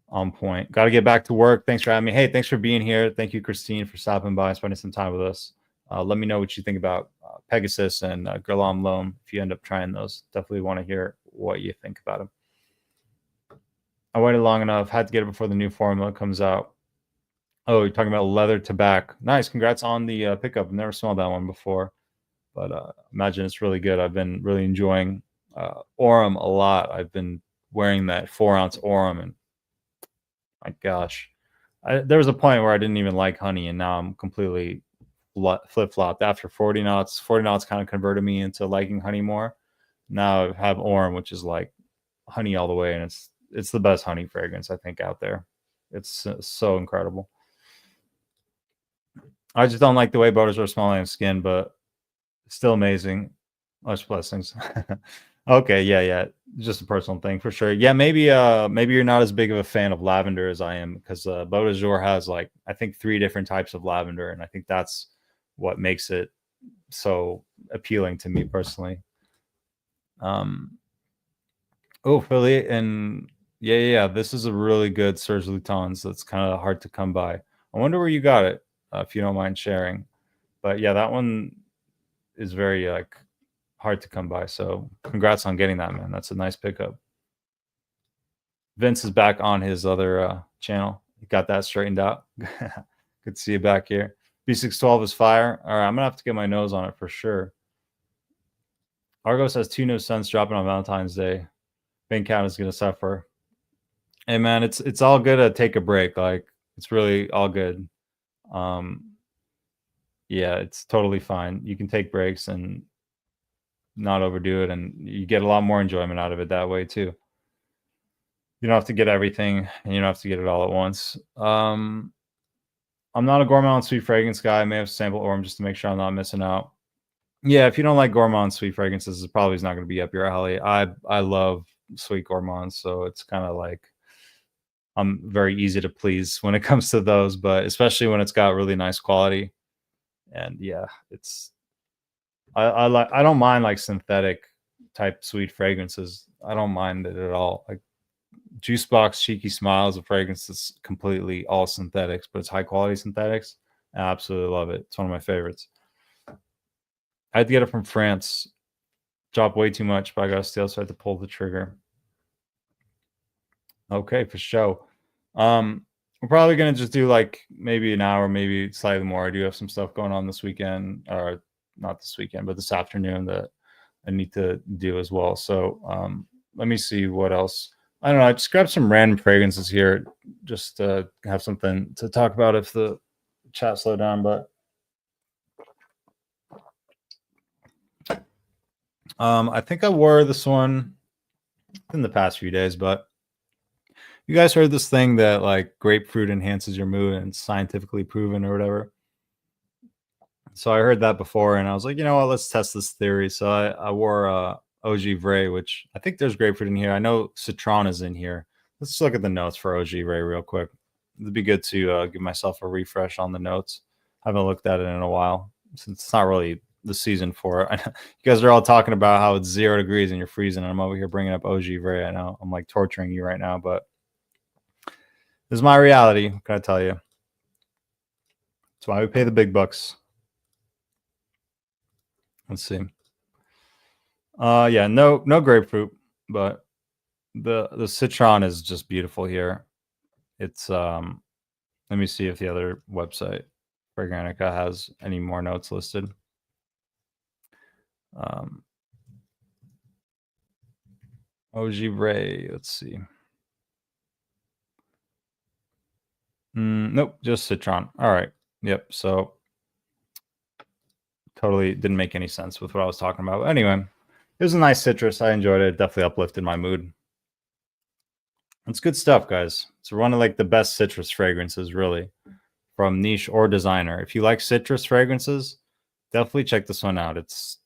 on point. Got to get back to work. Thanks for having me. Hey, thanks for being here. Thank you, Christine, for stopping by and spending some time with us. Let me know what you think about Pegasus and Guerlain Loam. If you end up trying those, definitely want to hear what you think about them. I waited long enough. Had to get it before the new formula comes out. Oh, you're talking about leather tobacco. Nice. Congrats on the pickup. I've never smelled that one before, but imagine it's really good. I've been really enjoying Aurum a lot. I've been wearing that 4-ounce Aurum, and my gosh, there was a point where I didn't even like honey, and now I'm completely flip-flopped. After 40 knots, 40 knots kind of converted me into liking honey more. Now I have Aurum, which is like honey all the way, and it's the best honey fragrance I think out there. It's so incredible. I just don't like the way butters are smelling on skin, but still amazing. Much blessings. Okay, yeah. Just a personal thing for sure. Yeah, maybe you're not as big of a fan of lavender as I am, because Beau de Jour has like I think 3 different types of lavender, and I think that's what makes it so appealing to me personally. Oh, Philly, and yeah. This is a really good Serge Lutens that's kind of hard to come by. I wonder where you got it, if you don't mind sharing. But yeah, that one is very like hard to come by. So congrats on getting that, man. That's a nice pickup. Vince is back on his other channel. He got that straightened out. Good to see you back here. B612 is fire. All right, I'm gonna have to get my nose on it for sure. Argos has 2 new suns dropping on Valentine's Day. Bank count is gonna suffer. Hey man, it's all good to take a break. Like it's really all good. Yeah, it's totally fine. You can take breaks and not overdo it, and you get a lot more enjoyment out of it that way too. You don't have to get everything, and you don't have to get it all at once. I'm not a gourmand sweet fragrance guy. I may have sampled Aurum just to make sure I'm not missing out. Yeah, if you don't like gourmand sweet fragrances, it probably is not going to be up your alley. I love sweet gourmands, so it's kind of like I'm very easy to please when it comes to those, but especially when it's got really nice quality. And yeah, I don't mind like synthetic type sweet fragrances. I don't mind it at all. Like Juicebox Cheeky Smile is a fragrance that's completely all synthetics, but it's high quality synthetics. I absolutely love it. It's one of my favorites. I had to get it from France. Dropped way too much, but I got a steal, so I had to pull the trigger. Okay, for sure. We're probably gonna just do like maybe an hour, maybe slightly more. I do have some stuff going on this weekend, or not this weekend, but this afternoon that I need to do as well. So let me see what else. I don't know. I just grabbed some random fragrances here just to have something to talk about if the chat slowed down. But I think I wore this one in the past few days, but you guys heard this thing that like grapefruit enhances your mood and it's scientifically proven or whatever. So I heard that before and I was like, you know what, let's test this theory. So I wore OG Vray, which I think there's grapefruit in here. I know Citron is in here. Let's look at the notes for OG Vray real quick. It'd be good to give myself a refresh on the notes. I haven't looked at it in a while since it's not really the season for it. You guys are all talking about how it's 0 degrees and you're freezing, and I'm over here bringing up OG Vray. I know I'm like torturing you right now, but this is my reality. What can I tell you? That's why we pay the big bucks. Let's see. Yeah, no grapefruit, but the citron is just beautiful here. It's let me see if the other website, Fragrantica, has any more notes listed. OG Vray, let's see. Nope, just citron. All right. Yep. So totally didn't make any sense with what I was talking about. But anyway, it was a nice citrus. I enjoyed it. It definitely uplifted my mood. It's good stuff, guys. It's one of like the best citrus fragrances, really, from niche or designer. If you like citrus fragrances, definitely check this one out. It's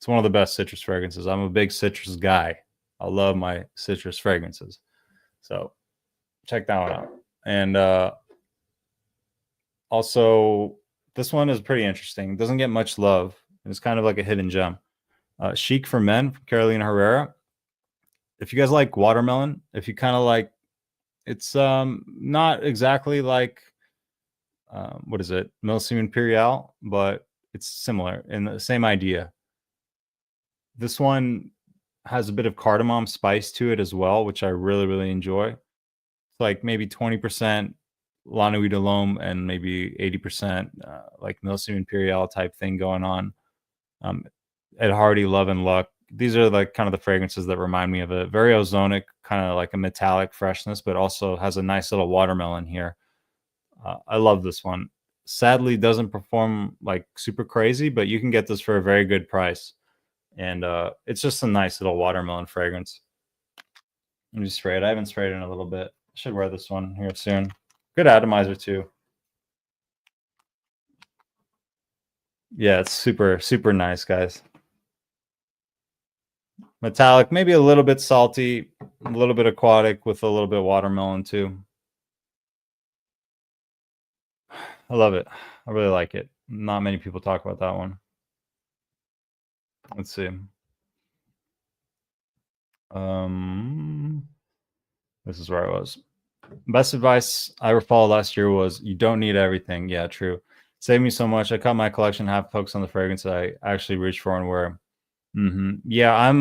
one of the best citrus fragrances. I'm a big citrus guy. I love my citrus fragrances. So check that one out. And Also, this one is pretty interesting. It doesn't get much love. It's kind of like a hidden gem. Chic for Men from Carolina Herrera. If you guys like watermelon, if you kind of like, it's not exactly like what is it, Milsim Imperial, but it's similar in the same idea. This one has a bit of cardamom spice to it as well, which I really, really enjoy. It's like maybe 20% La Nuit de l'Homme and maybe 80% like Milsim Imperial type thing going on. Ed Hardy, Love and Luck. These are like kind of the fragrances that remind me of it. Very ozonic, kind of like a metallic freshness, but also has a nice little watermelon here. I love this one. Sadly, doesn't perform like super crazy, but you can get this for a very good price. And it's just a nice little watermelon fragrance. Let me spray it. I haven't sprayed it in a little bit. I should wear this one here soon. Good atomizer too. Yeah, it's super, super nice, guys. Metallic, maybe a little bit salty, a little bit aquatic with a little bit of watermelon too. I love it. I really like it. Not many people talk about that one. Let's see. This is where I was. Best advice I ever followed last year was you don't need everything. Yeah, true. Saved me so much. I cut my collection half focused on the fragrance I actually reach for and wear. Yeah,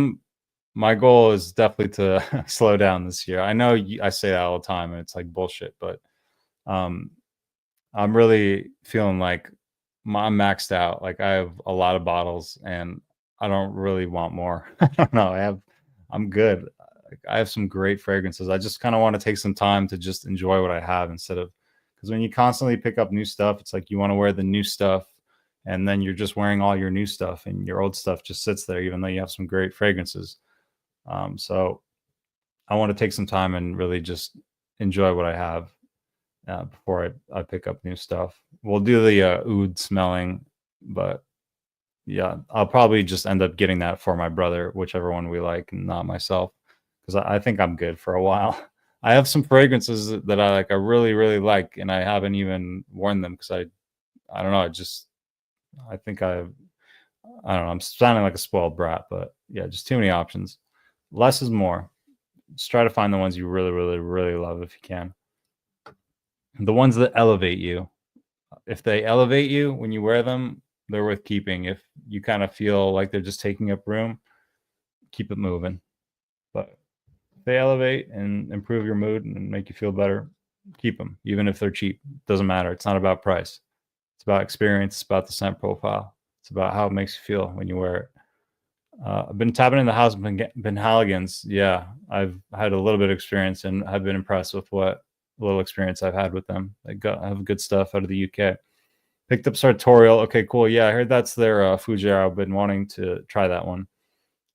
my goal is definitely to slow down this year. I know I say that all the time and it's like bullshit, but um I'm really feeling like I'm maxed out. Like I have a lot of bottles and I don't really want more. I don't know. I'm good. Like, I have some great fragrances. I just kind of want to take some time to just enjoy what I have instead of, because when you constantly pick up new stuff, it's like you want to wear the new stuff and then you're just wearing all your new stuff and your old stuff just sits there, even though you have some great fragrances. So I want to take some time and really just enjoy what I have before I pick up new stuff. We'll do the oud smelling, but yeah, I'll probably just end up getting that for my brother, whichever one we like, and not myself, because I think I'm good for a while. I have some fragrances that I like, I really, really like, and I haven't even worn them because I don't know, I think I don't know, I'm sounding like a spoiled brat, but yeah, just too many options. Less is more. Just try to find the ones you really, really, really love if you can. The ones that elevate you. If they elevate you when you wear them, they're worth keeping. If you kind of feel like they're just taking up room, keep it moving. But if they elevate and improve your mood and make you feel better, keep them, even if they're cheap. Doesn't matter. It's not about price. It's about experience. It's about the scent profile. It's about how it makes you feel when you wear it. I've been tapping in the house, been Halligan's. Yeah, I've had a little bit of experience and I've been impressed with what little experience I've had with them. I have good stuff out of the UK. Picked up Sartorial. Okay, cool. Yeah, I heard that's their Fougere. I've been wanting to try that one.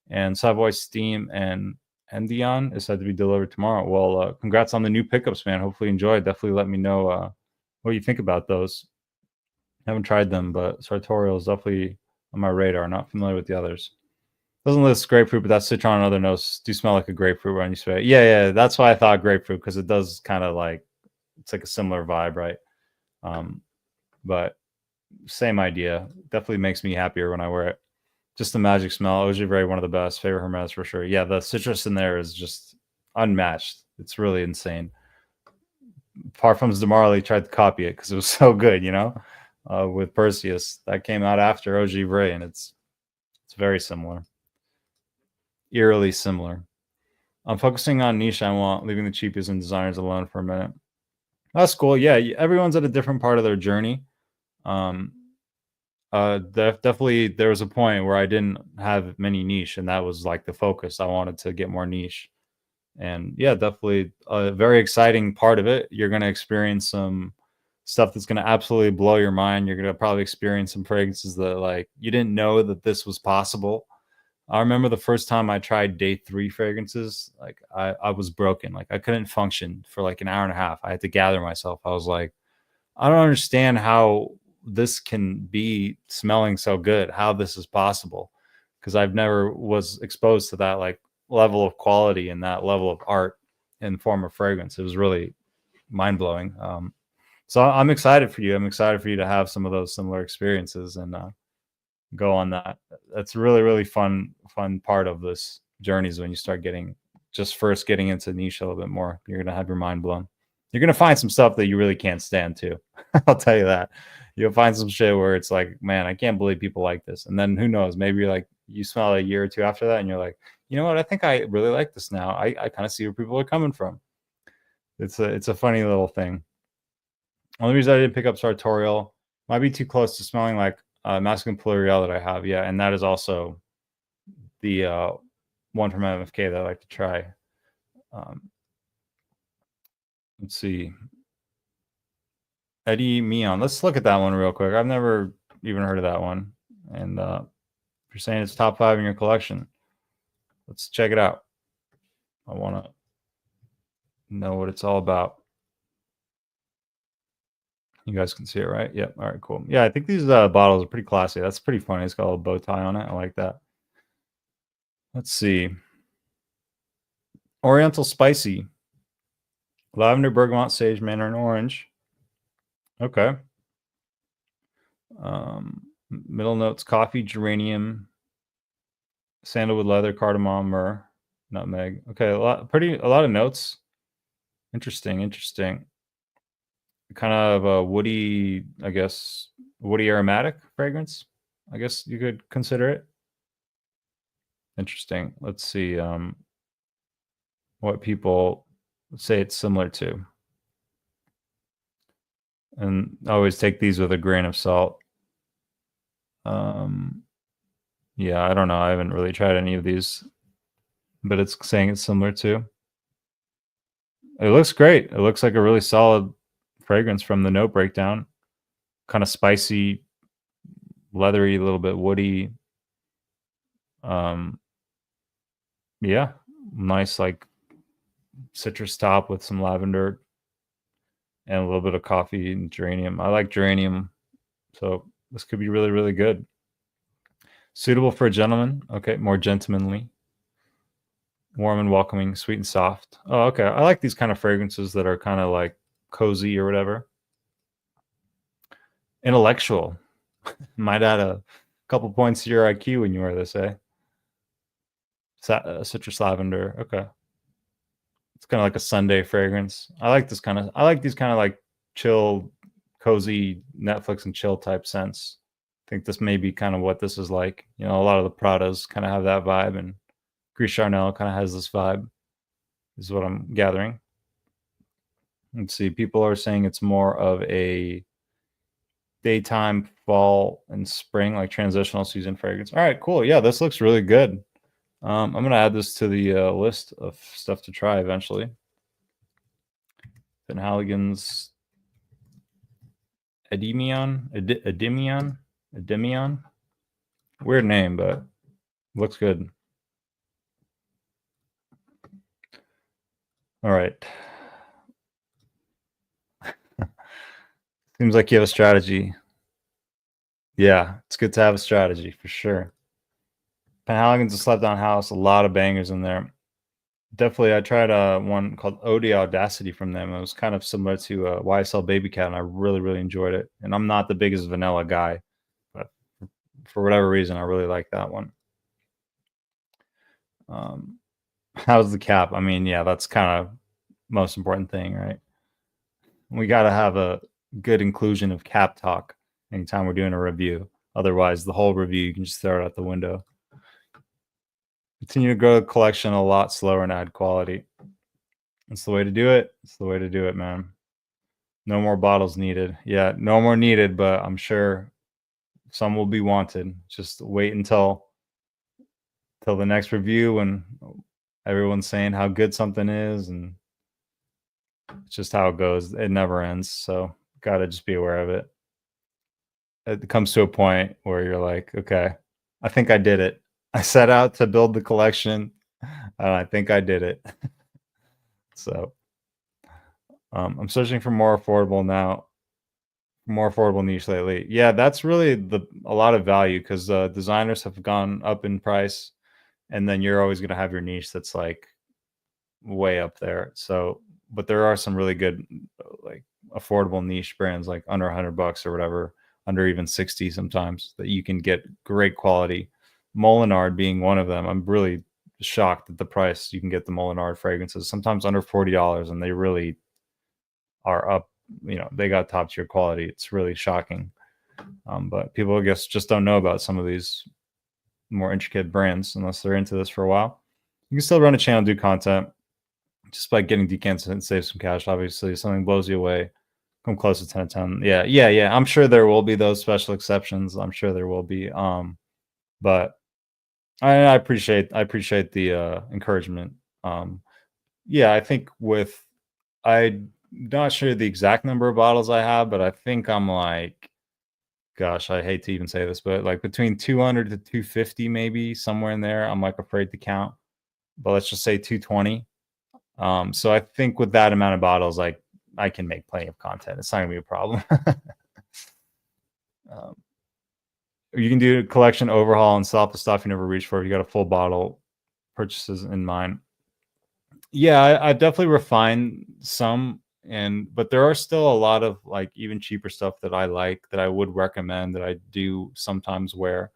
And Savoy Steam and Endion is said to be delivered tomorrow. Well, congrats on the new pickups, man. Hopefully you enjoy. Definitely let me know what you think about those. I haven't tried them, but Sartorial is definitely on my radar. Not familiar with the others. Doesn't list grapefruit, but that citron and other notes do smell like a grapefruit when you spray it. Yeah, yeah, that's why I thought grapefruit, because it does kind of like, it's like a similar vibe, right? But same idea. Definitely makes me happier when I wear it. Just the magic smell. Eau Givray, one of the best. Favorite Hermes for sure. Yeah, the citrus in there is just unmatched. It's really insane. Parfums de Marly tried to copy it because it was so good, with Perseus. That came out after Eau Givray, and it's very similar. Eerily similar. I'm focusing on niche I want, leaving the cheapies and designers alone for a minute. That's cool. Yeah, everyone's at a different part of their journey. Definitely there was a point where I didn't have many niche, and that was like the focus. I wanted to get more niche. And yeah, definitely a very exciting part of it. You're going to experience some stuff that's going to absolutely blow your mind. You're going to probably experience some fragrances that like you didn't know that this was possible. I remember the first time I tried day 3 fragrances, like I was broken. Like I couldn't function for like an hour and a half. I had to gather myself. I was like, I don't understand how this can be smelling so good, how this is possible, because I've never was exposed to that like level of quality and that level of art in the form of fragrance. It was really mind blowing. So I'm excited for you. I'm excited for you to have some of those similar experiences and go on that. That's a really, really fun part of this journey is when you start first getting into niche a little bit more. You're gonna have your mind blown. You're gonna find some stuff that you really can't stand too. I'll tell you that. You'll find some shit where it's like, man, I can't believe people like this. And then who knows? Maybe you're like, you smell it a year or two after that, and you're like, you know what? I think I really like this now. I kind of see where people are coming from. It's a funny little thing. Only reason I didn't pick up sartorial might be too close to smelling like masculine pluriel that I have. Yeah, and that is also the one from MFK that I like to try. Let's see. Eddie Meon. Let's look at that one real quick. I've never even heard of that one. And if you're saying it's top 5 in your collection, let's check it out. I want to know what it's all about. You guys can see it, right? Yep. All right, cool. Yeah, I think these bottles are pretty classy. That's pretty funny. It's got a little bow tie on it. I like that. Let's see. Oriental Spicy. Lavender, bergamot, sage, mandarin orange. Okay. Middle notes: coffee, geranium, sandalwood, leather, cardamom, myrrh, nutmeg. Okay, a lot of notes. Interesting. Kind of a woody, I guess, woody aromatic fragrance. I guess you could consider it. Interesting. Let's see what people say it's similar to. And I always take these with a grain of salt. Yeah, I don't know. I haven't really tried any of these, but it's saying it's similar to. It looks great. It looks like a really solid fragrance from the note breakdown. Kind of spicy, leathery, a little bit woody. Yeah, nice like citrus top with some lavender and a little bit of coffee and geranium. I like geranium, so this could be really, really good. Suitable for a gentleman. Okay, more gentlemanly. Warm and welcoming, sweet and soft. Oh, okay. I like these kind of fragrances that are kind of like cozy or whatever. Intellectual. Might add a couple points to your IQ when you wear this, eh? Citrus lavender. Okay. It's kind of like a Sunday fragrance. I like these kind of like chill, cozy Netflix and chill type scents. I think this may be kind of what this is like. You know, a lot of the Pradas kind of have that vibe, and Gris Charnel kind of has this vibe, is what I'm gathering. Let's see. People are saying it's more of a daytime, fall, and spring, like transitional season fragrance. All right, cool. Yeah, this looks really good. I'm going to add this to the list of stuff to try eventually. Penhaligon's Endymion. Weird name, but looks good. All right. Seems like you have a strategy. Yeah, it's good to have a strategy for sure. Penhaligon's a slept down house, a lot of bangers in there. Definitely, I tried one called Ode Audacity from them. It was kind of similar to YSL Baby Cat, and I really, really enjoyed it. And I'm not the biggest vanilla guy, but for whatever reason, I really like that one. How's the cap? I mean, yeah, that's kind of most important thing, right? We got to have a good inclusion of cap talk anytime we're doing a review. Otherwise, the whole review, you can just throw it out the window. Continue to grow the collection a lot slower and add quality. That's the way to do it. It's the way to do it, man. No more bottles needed. Yeah, no more needed, but I'm sure some will be wanted. Just wait until the next review when everyone's saying how good something is, and it's just how it goes. It never ends. So gotta just be aware of it. It comes to a point where you're like, okay, I think I did it. I set out to build the collection, and I think I did it. So I'm searching for more affordable now, more affordable niche lately. Yeah, that's really a lot of value because designers have gone up in price, and then you're always going to have your niche that's like way up there. So, but there are some really good like affordable niche brands like under $100 or whatever, under even 60 sometimes, that you can get great quality. Molinard being one of them. I'm really shocked at the price you can get the Molinard fragrances, sometimes under $40, and they really are up. They got top tier quality. It's really shocking. But people, I guess, just don't know about some of these more intricate brands unless they're into this for a while. You can still run a channel, do content, just by getting decants and save some cash. Obviously, if something blows you away, come close to 10 of 10. Yeah. I'm sure there will be those special exceptions. I'm sure there will be. But I appreciate the encouragement. Yeah, I think I'm not sure the exact number of bottles I have, but I think I'm like, gosh, I hate to even say this, but like between 200 to 250, maybe somewhere in there. I'm like afraid to count, but let's just say 220. So I think with that amount of bottles, like I can make plenty of content. It's not gonna be a problem. You can do a collection overhaul and stop the stuff you never reached for if you got a full bottle purchases in mind. Yeah, I've definitely refined some, but there are still a lot of like even cheaper stuff that I like that I would recommend that I do sometimes wear.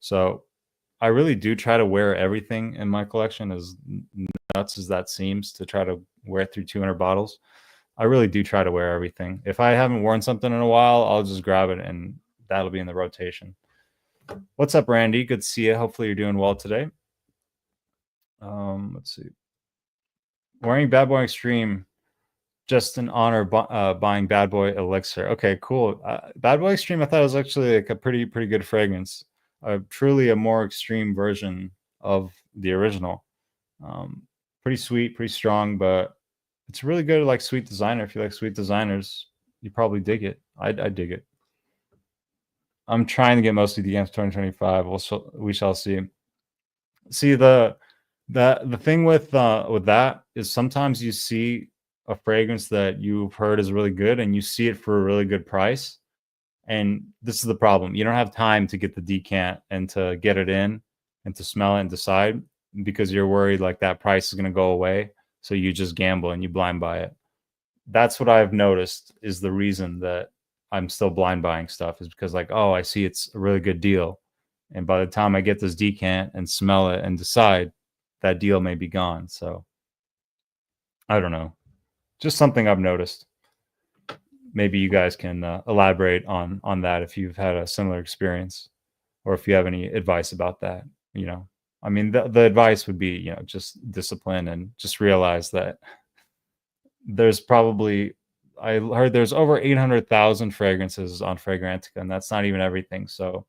So I really do try to wear everything in my collection, as nuts as that seems, to try to wear through 200 bottles. I really do try to wear everything. If I haven't worn something in a while, I'll just grab it and that'll be in the rotation. What's up, Randy? Good to see you. Hopefully you're doing well today. Let's see. Wearing Bad Boy Extreme just in honor buying Bad Boy Elixir. Okay, cool. Bad Boy Extreme, I thought it was actually like a pretty good fragrance. Truly a more extreme version of the original. Pretty sweet, pretty strong, but it's really good like sweet designer. If you like sweet designers, you probably dig it. I dig it. I'm trying to get mostly the games 2025. We shall see. See, the thing with that is sometimes you see a fragrance that you've heard is really good and you see it for a really good price. And this is the problem. You don't have time to get the decant and to get it in and to smell it and decide, because you're worried like that price is going to go away. So you just gamble and you blind buy it. That's what I've noticed is the reason that I'm still blind buying stuff, is because like, oh, I see it's a really good deal. And by the time I get this decant and smell it and decide, that deal may be gone. So I don't know. Just something I've noticed. Maybe you guys can elaborate on that if you've had a similar experience, or if you have any advice about that. I mean, the advice would be, just discipline and just realize that there's probably, I heard there's over 800,000 fragrances on Fragrantica, and that's not even everything. So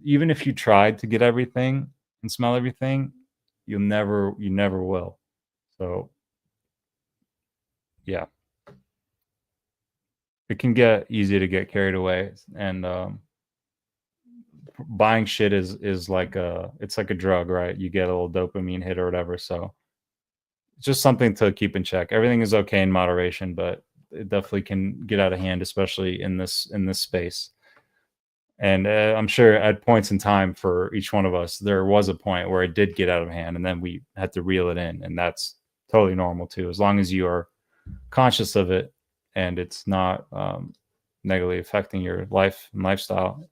even if you tried to get everything and smell everything, you never will. So yeah, it can get easy to get carried away, and buying shit is like it's like a drug, right? You get a little dopamine hit or whatever. So it's just something to keep in check. Everything is okay in moderation, but it definitely can get out of hand, especially in this space. And I'm sure at points in time for each one of us, there was a point where it did get out of hand, and then we had to reel it in, and that's totally normal too, as long as you are conscious of it and it's not negatively affecting your life and lifestyle.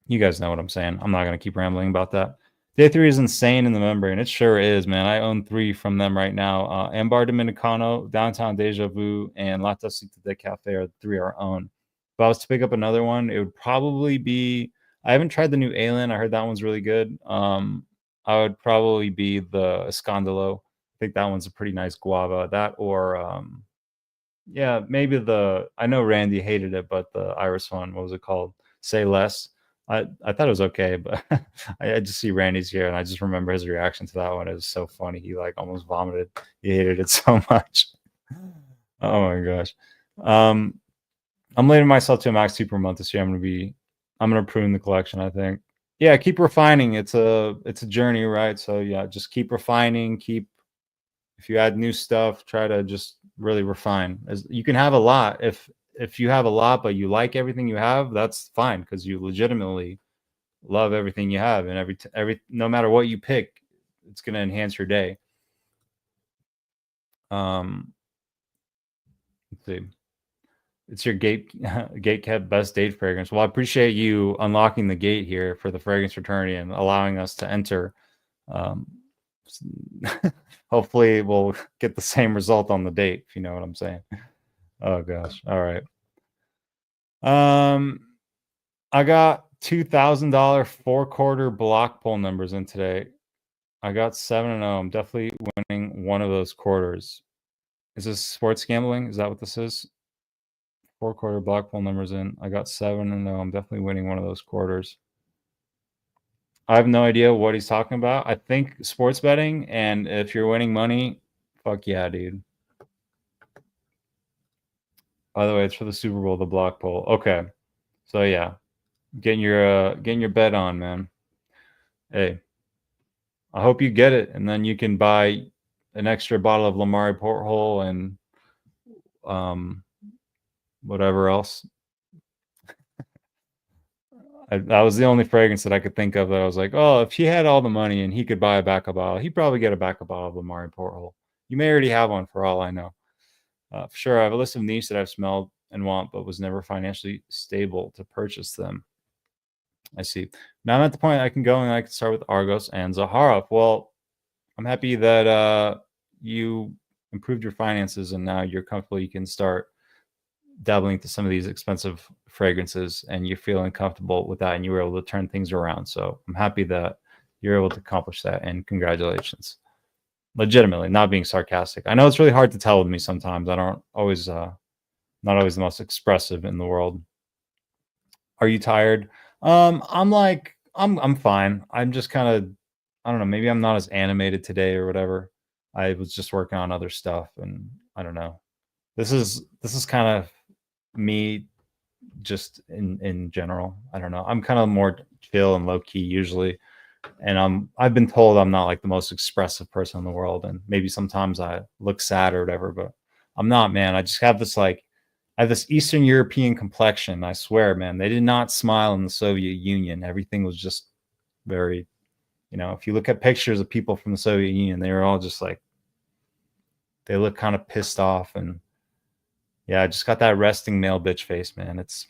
You guys know what I'm saying. I'm not going to keep rambling about that. Day 3 is insane in the membrane. It sure is, man. I own 3 from them right now. Ambar Dominicano, Downtown Deja Vu, and La Tacita de Cafe are the 3 our own. If I was to pick up another one, it would probably be, I haven't tried the new Alien. I heard that one's really good. I would probably be the Escandalo. I think that one's a pretty nice guava. That, or yeah, maybe I know Randy hated it, but the Iris one, what was it called? Say Less. I thought it was okay, but I just see Randy's here and I just remember his reaction to that one. It was so funny. He like almost vomited. He hated it so much. Oh my gosh. I'm leading myself to a max 2 per month this year. I'm gonna prune the collection, I think. Yeah, keep refining. It's a journey, right? So yeah, just keep refining, if you add new stuff, try to just really refine. As you can have a lot. If you have a lot but you like everything you have, that's fine, because you legitimately love everything you have, and every no matter what you pick, it's going to enhance your day. Let's see. It's your gate kept best date fragrance. Well, I appreciate you unlocking the gate here for the fragrance fraternity and allowing us to enter. Um, hopefully we'll get the same result on the date, if you know what I'm saying. Oh gosh. All right. I got $2,000 4-quarter block pull numbers in today. I got 7-0. I'm definitely winning one of those quarters. Is this sports gambling? Is that what this is? 4-quarter block pull numbers in. I got 7-0. I'm definitely winning one of those quarters. I have no idea what he's talking about. I think sports betting, and if you're winning money, fuck yeah, dude. By the way, it's for the Super Bowl, the block pull. Okay. So yeah. Getting your bet on, man. Hey. I hope you get it, and then you can buy an extra bottle of Lamari Porthole and whatever else. That was the only fragrance that I could think of that I was like, oh, if he had all the money and he could buy a backup bottle, he'd probably get a backup bottle of Lamari Porthole. You may already have one for all I know. For sure, I have a list of niche that I've smelled and want, but was never financially stable to purchase them. I see. Now I'm at the point I can go and I can start with Argos and Zaharoff. Well, I'm happy that you improved your finances and now you're comfortable. You can start dabbling into some of these expensive fragrances and you're feeling comfortable with that and you were able to turn things around. So I'm happy that you're able to accomplish that, and congratulations. Legitimately, not being sarcastic. I know it's really hard to tell with me sometimes. I don't always not always the most expressive in the world. Are you tired? I'm fine. I'm just kind of, I don't know, maybe I'm not as animated today or whatever. I was just working on other stuff and I don't know. This is kind of me just in general. I don't know. I'm kind of more chill and low key usually. And I've been told I'm not like the most expressive person in the world, and maybe sometimes I look sad or whatever, but I'm not, man. I just have this like I have this Eastern European complexion. I swear, man. They did not smile in the Soviet Union. Everything was just very, if you look at pictures of people from the Soviet Union, they were all just like, they look kind of pissed off. And yeah, I just got that resting male bitch face, man. It's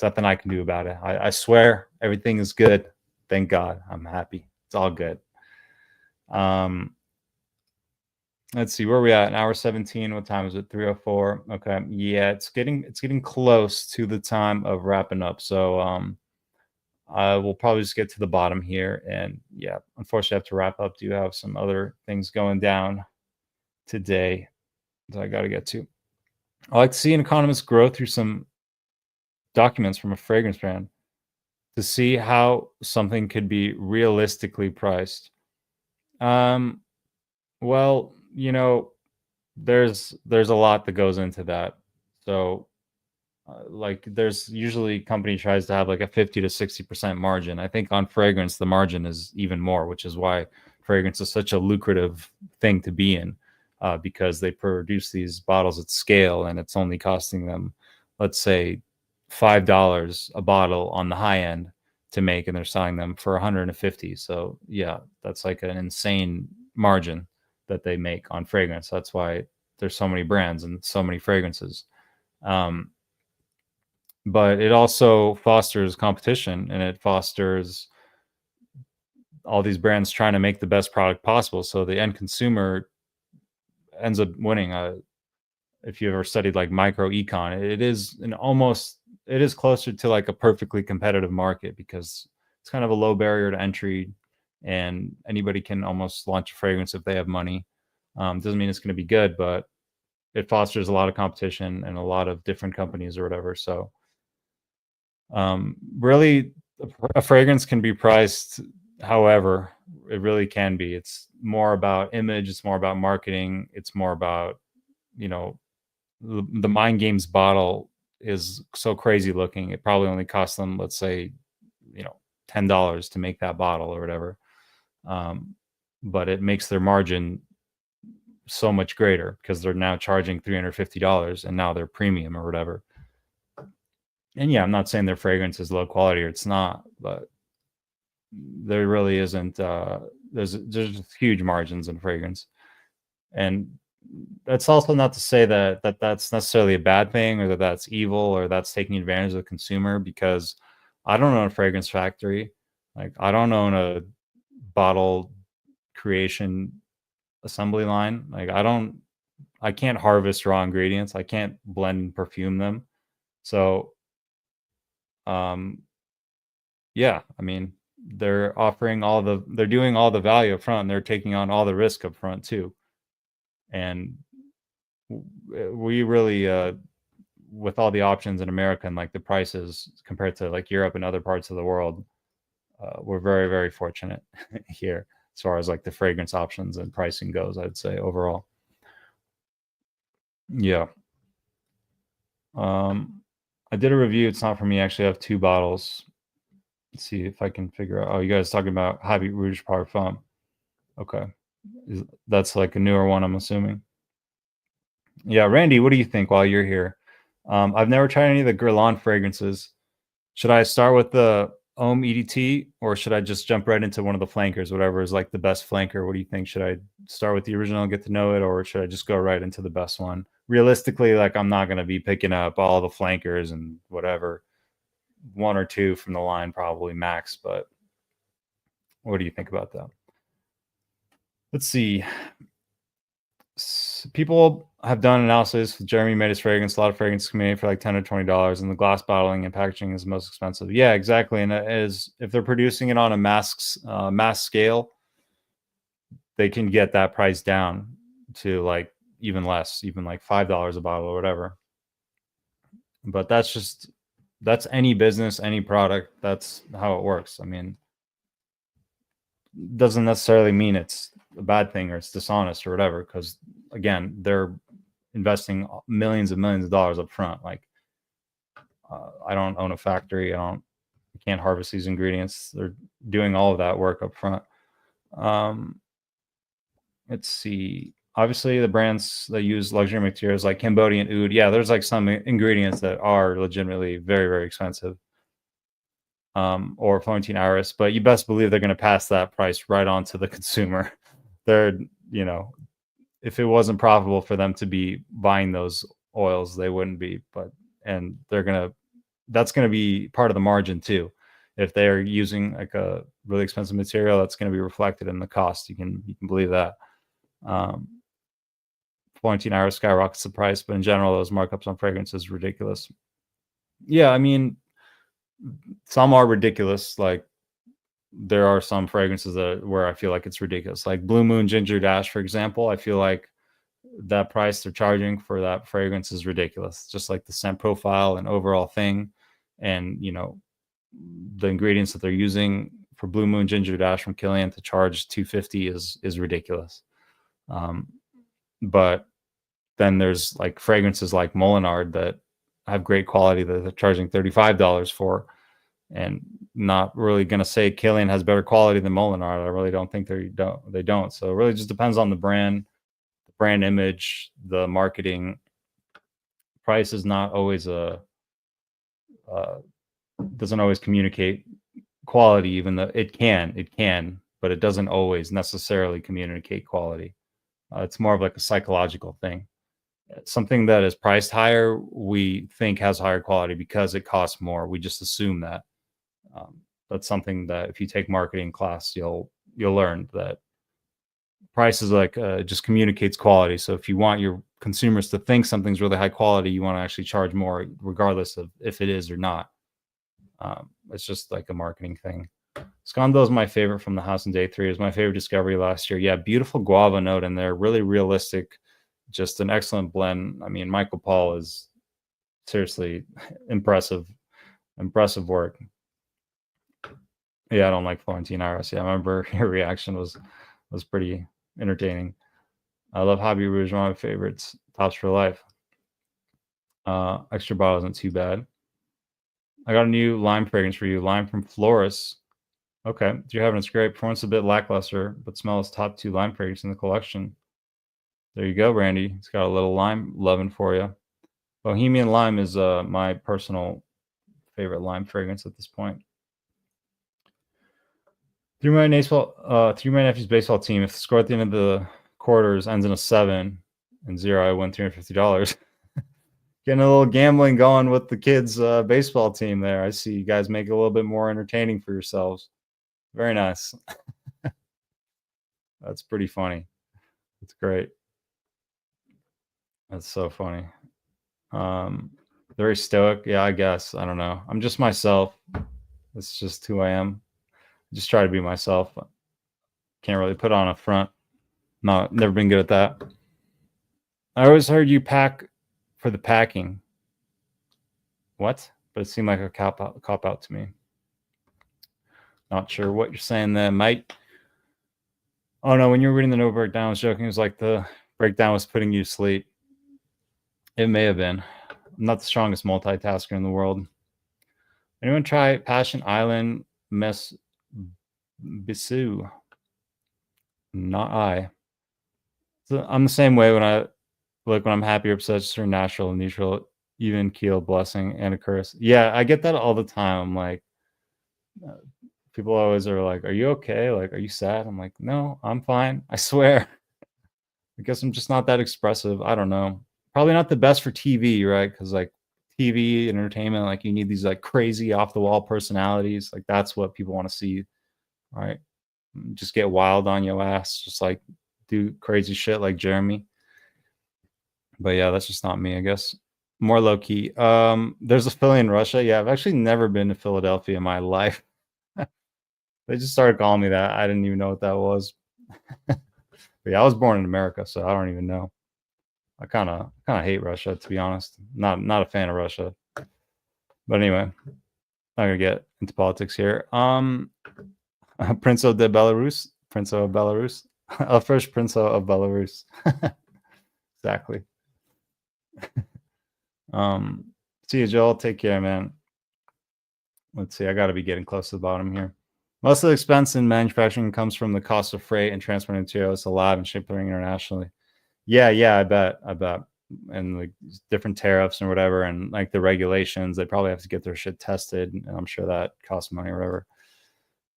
nothing I can do about it. I swear everything is good. Thank God. I'm happy. It's all good. Let's see, where are we at? An hour 17. What time is it? 3:04. Okay. Yeah, it's getting close to the time of wrapping up. So I will probably just get to the bottom here. And yeah, unfortunately I have to wrap up. Do you have some other things going down today that I gotta get to? I like to see an economist grow through some documents from a fragrance brand to see how something could be realistically priced. Well, there's a lot that goes into that. So like there's usually company tries to have like a 50 to 60% margin. I think on fragrance the margin is even more, which is why fragrance is such a lucrative thing to be in, because they produce these bottles at scale and it's only costing them, let's say, $5 a bottle on the high end to make, and they're selling them for 150. So yeah, that's like an insane margin that they make on fragrance. That's why there's so many brands and so many fragrances. But it also fosters competition, and it fosters all these brands trying to make the best product possible. So the end consumer ends up winning. If you ever studied like micro econ, it is closer to like a perfectly competitive market because it's kind of a low barrier to entry and anybody can almost launch a fragrance if they have money. Doesn't mean it's going to be good, but it fosters a lot of competition and a lot of different companies or whatever. So really a fragrance can be priced however it really can be. It's more about image, it's more about marketing, it's more about, the Mind Games bottle is so crazy looking. It probably only cost them, let's say, $10 to make that bottle or whatever. But it makes their margin so much greater because they're now charging $350 and now they're premium or whatever. And yeah, I'm not saying their fragrance is low quality or it's not, but there really isn't. There's huge margins in fragrance, and that's also not to say that that's necessarily a bad thing, or that that's evil, or that's taking advantage of the consumer, because I don't own a fragrance factory. Like, I don't own a bottle creation assembly line. Like, I can't harvest raw ingredients. I can't blend and perfume them. So, um, yeah, I mean, they're doing all the value up front, and they're taking on all the risk up front too. And we really, with all the options in America and like the prices compared to like Europe and other parts of the world, we're very, very fortunate here as far as like the fragrance options and pricing goes, I'd say overall. Yeah. I did a review. It's not for me. Actually, I have 2 bottles. Let's see if I can figure out. Oh, you guys talking about Habit Rouge Parfum. Okay. That's like a newer one, I'm assuming. Yeah, Randy, what do you think while you're here? I've never tried any of the Guerlain fragrances. Should I start with the Homme EDT, or should I just jump right into one of the flankers, whatever is like the best flanker? What do you think? Should I start with the original and get to know it, or should I just go right into the best one? Realistically, like, I'm not going to be picking up all the flankers and whatever. 1 or 2 from the line, probably max. But what do you think about that? Let's see. People have done analysis. Jeremy made his fragrance. A lot of fragrances can be made for like $10 or $20, and the glass bottling and packaging is most expensive. Yeah, exactly. And it is, if they're producing it on a mass scale, they can get that price down to like even less, even like $5 a bottle or whatever. But that's any business, any product. That's how it works. I mean, doesn't necessarily mean it's a bad thing or it's dishonest or whatever, because again, they're investing millions and millions of dollars up front. Like, I don't own a factory. I can't harvest these ingredients. They're doing all of that work up front. Let's see. Obviously, the brands that use luxury materials like Cambodian oud, yeah, there's like some ingredients that are legitimately very, very expensive. Or Florentine Iris, but you best believe they're going to pass that price right on to the consumer. They're, if it wasn't profitable for them to be buying those oils, they wouldn't be. And that's going to be part of the margin too. If they're using like a really expensive material, that's going to be reflected in the cost. You can believe that. Florentine Iris skyrockets the price, but in general, those markups on fragrance is ridiculous. Yeah, I mean, some are ridiculous. Like, there are some fragrances where I feel like it's ridiculous. Like Blue Moon Ginger Dash, for example. I feel like that price they're charging for that fragrance is ridiculous. Just like the scent profile and overall thing, and the ingredients that they're using for Blue Moon Ginger Dash from Kilian to charge $250 is ridiculous. But then there's like fragrances like Molinard that have great quality that they're charging $35 for, and not really going to say Kilian has better quality than Molinard. I really don't think they don't. So it really just depends on the brand image, the marketing. Price is not always doesn't always communicate quality, even though it can, but it doesn't always necessarily communicate quality. It's more of like a psychological thing. Something that is priced higher, we think has higher quality because it costs more. We just assume that. That's something that if you take marketing class, you'll learn that price is like just communicates quality. So if you want your consumers to think something's really high quality, you want to actually charge more, regardless of if it is or not. It's just like a marketing thing. Scondo is my favorite from the House and Day 3. It was my favorite discovery last year. Yeah, beautiful guava note in there, really realistic, just an excellent blend. I mean, Michael Paul is seriously impressive work. Yeah, I don't like Florentine Iris. Yeah, I remember your reaction was pretty entertaining. I love Habit Rouge, one of my favorites. Tops for life. Extra bottle isn't too bad. I got a new lime fragrance for you. Lime from Floris. Okay, you're having a great performance, a bit lackluster, but smell is top 2 lime fragrance in the collection. There you go, Randy. It's got a little lime loving for you. Bohemian Lime is my personal favorite lime fragrance at this point. Through my nephew's baseball team, if the score at the end of the quarters ends in a 7, and 0, I won $350. Getting a little gambling going with the kids' baseball team there. I see you guys make it a little bit more entertaining for yourselves. Very nice. That's pretty funny. That's great. That's so funny. Very stoic. Yeah, I guess. I don't know. I'm just myself. It's just who I am. Just try to be myself. Can't really put on a front. No, never been good at that. I always heard you pack for the packing. What? But it seemed like a cop out to me. Not sure what you're saying there, mate. Oh no, when you were reading the no breakdown, I was joking. It was like the breakdown was putting you to sleep. It may have been. I'm not the strongest multitasker in the world. Anyone try Passion Island Mess Bisu? Not I. So I'm the same way when I'm happy or upset, just turn natural and neutral, even keel, blessing, and a curse. Yeah, I get that all the time. I'm like, people always are like, "Are you okay? Like, are you sad?" I'm like, "No, I'm fine. I swear." I guess I'm just not that expressive. I don't know. Probably not the best for TV, right? Because like TV entertainment, like you need these like crazy off the wall personalities. Like that's what people want to see, right? Just get wild on your ass, just like do crazy shit like Jeremy. But yeah, that's just not me, I guess. More low key. There's a Philly in Russia. Yeah, I've actually never been to Philadelphia in my life. They just started calling me that. I didn't even know what that was. But yeah, I was born in America, so I don't even know. I kind of hate Russia, to be honest. Not a fan of Russia. But anyway, I'm gonna get into politics here. Prince of Belarus, first Prince of Belarus. Exactly. See you, Joel. Take care, man. Let's see. I got to be getting close to the bottom here. Most of the expense in manufacturing comes from the cost of freight and transporting materials to lab and shipping internationally. Yeah, I bet. And like different tariffs and whatever, and like the regulations, they probably have to get their shit tested, and I'm sure that costs money or whatever.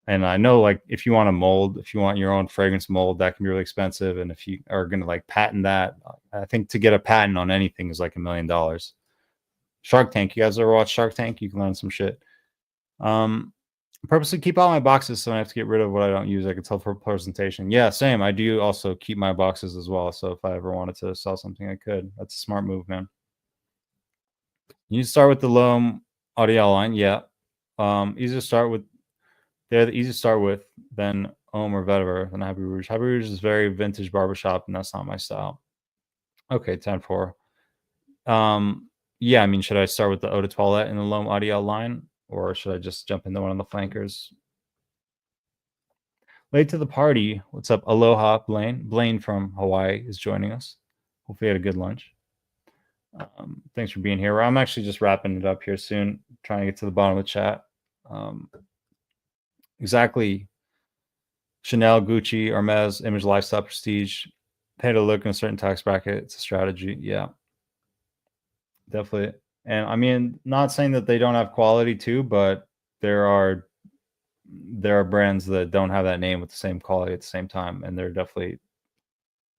And I know, like, if you want a mold, if you want your own fragrance mold, that can be really expensive. And if you are going to like patent that, I think to get a patent on anything is like $1 million. Shark Tank. You guys ever watch Shark Tank? You can learn some shit. Purposely keep all my boxes so I have to get rid of what I don't use. I can tell for presentation. Yeah, same. I do also keep my boxes as well. So if I ever wanted to sell something, I could. That's a smart move, man. You start with the Loam Audio line. Yeah. Easy to start with. They're the easy to start with, then Ohm or Vetiver, then Happy Rouge. Happy Rouge is very vintage barbershop, and that's not my style. Okay, 10-4. Yeah, I mean, should I start with the Eau de Toilette in the Loam Audio line, or should I just jump into one of the flankers? Late to the party. What's up? Aloha, Blaine. Blaine from Hawaii is joining us. Hopefully you had a good lunch. Thanks for being here. I'm actually just wrapping it up here soon, trying to get to the bottom of the chat. Exactly. Chanel, Gucci, Hermes, Image, Lifestyle, Prestige. Pay to look in a certain tax bracket. It's a strategy. Yeah, definitely. And I mean, not saying that they don't have quality too, but there are brands that don't have that name with the same quality at the same time, and they're definitely,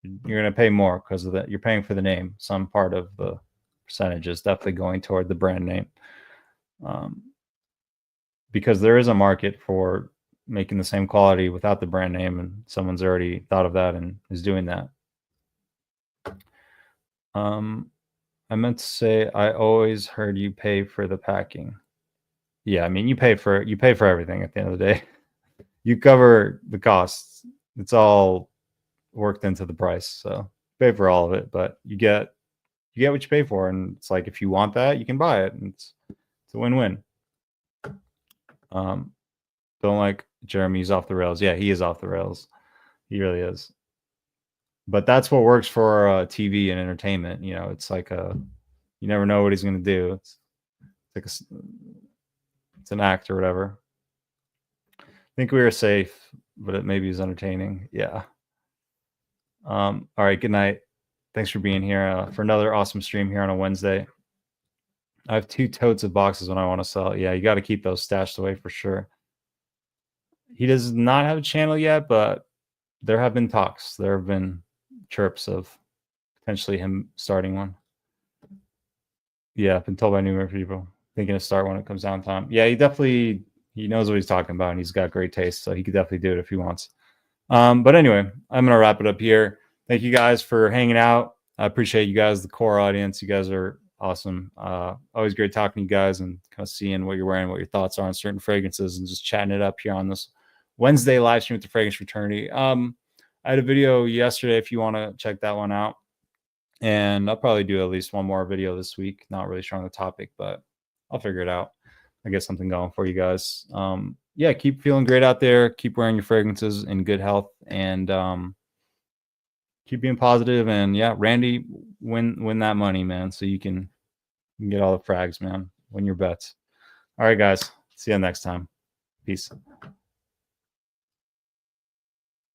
you're going to pay more because of that. You're paying for the name. Some part of the percentage is definitely going toward the brand name, because there is a market for making the same quality without the brand name, and someone's already thought of that and is doing that. I meant to say, I always heard you pay for the packing. Yeah, I mean, you pay for everything at the end of the day. You cover the costs. It's all worked into the price, so pay for all of it, but you get what you pay for, and it's like, if you want that, you can buy it, and it's a win-win. Don't like Jeremy's off the rails. Yeah, he is off the rails. He really is. But that's what works for TV and entertainment. You know, it's like you never know what he's going to do. It's like it's an act or whatever. I think we were safe, but it maybe is entertaining. Yeah. All right. Good night. Thanks for being here for another awesome stream here on a Wednesday. I have 2 totes of boxes when I want to sell. Yeah, you got to keep those stashed away for sure. He does not have a channel yet, but there have been talks. There have been chirps of potentially him starting one. Yeah, been told by numerous people, thinking to start when it comes down time. Yeah, he knows what he's talking about, and he's got great taste, so he could definitely do it if he wants. But anyway, I'm gonna wrap it up here. Thank you guys for hanging out. I appreciate you guys, the core audience. You guys are awesome. Always great talking to you guys and kind of seeing what you're wearing, what your thoughts are on certain fragrances, and just chatting it up here on this Wednesday live stream with the Fragrance Fraternity. I had a video yesterday if you want to check that one out. And I'll probably do at least one more video this week. Not really sure on the topic, but I'll figure it out. I get something going for you guys. Yeah, keep feeling great out there. Keep wearing your fragrances in good health, and keep being positive. And yeah, Randy, win that money, man, so you can get all the frags, man. Win your bets. All right, guys. See you next time. Peace.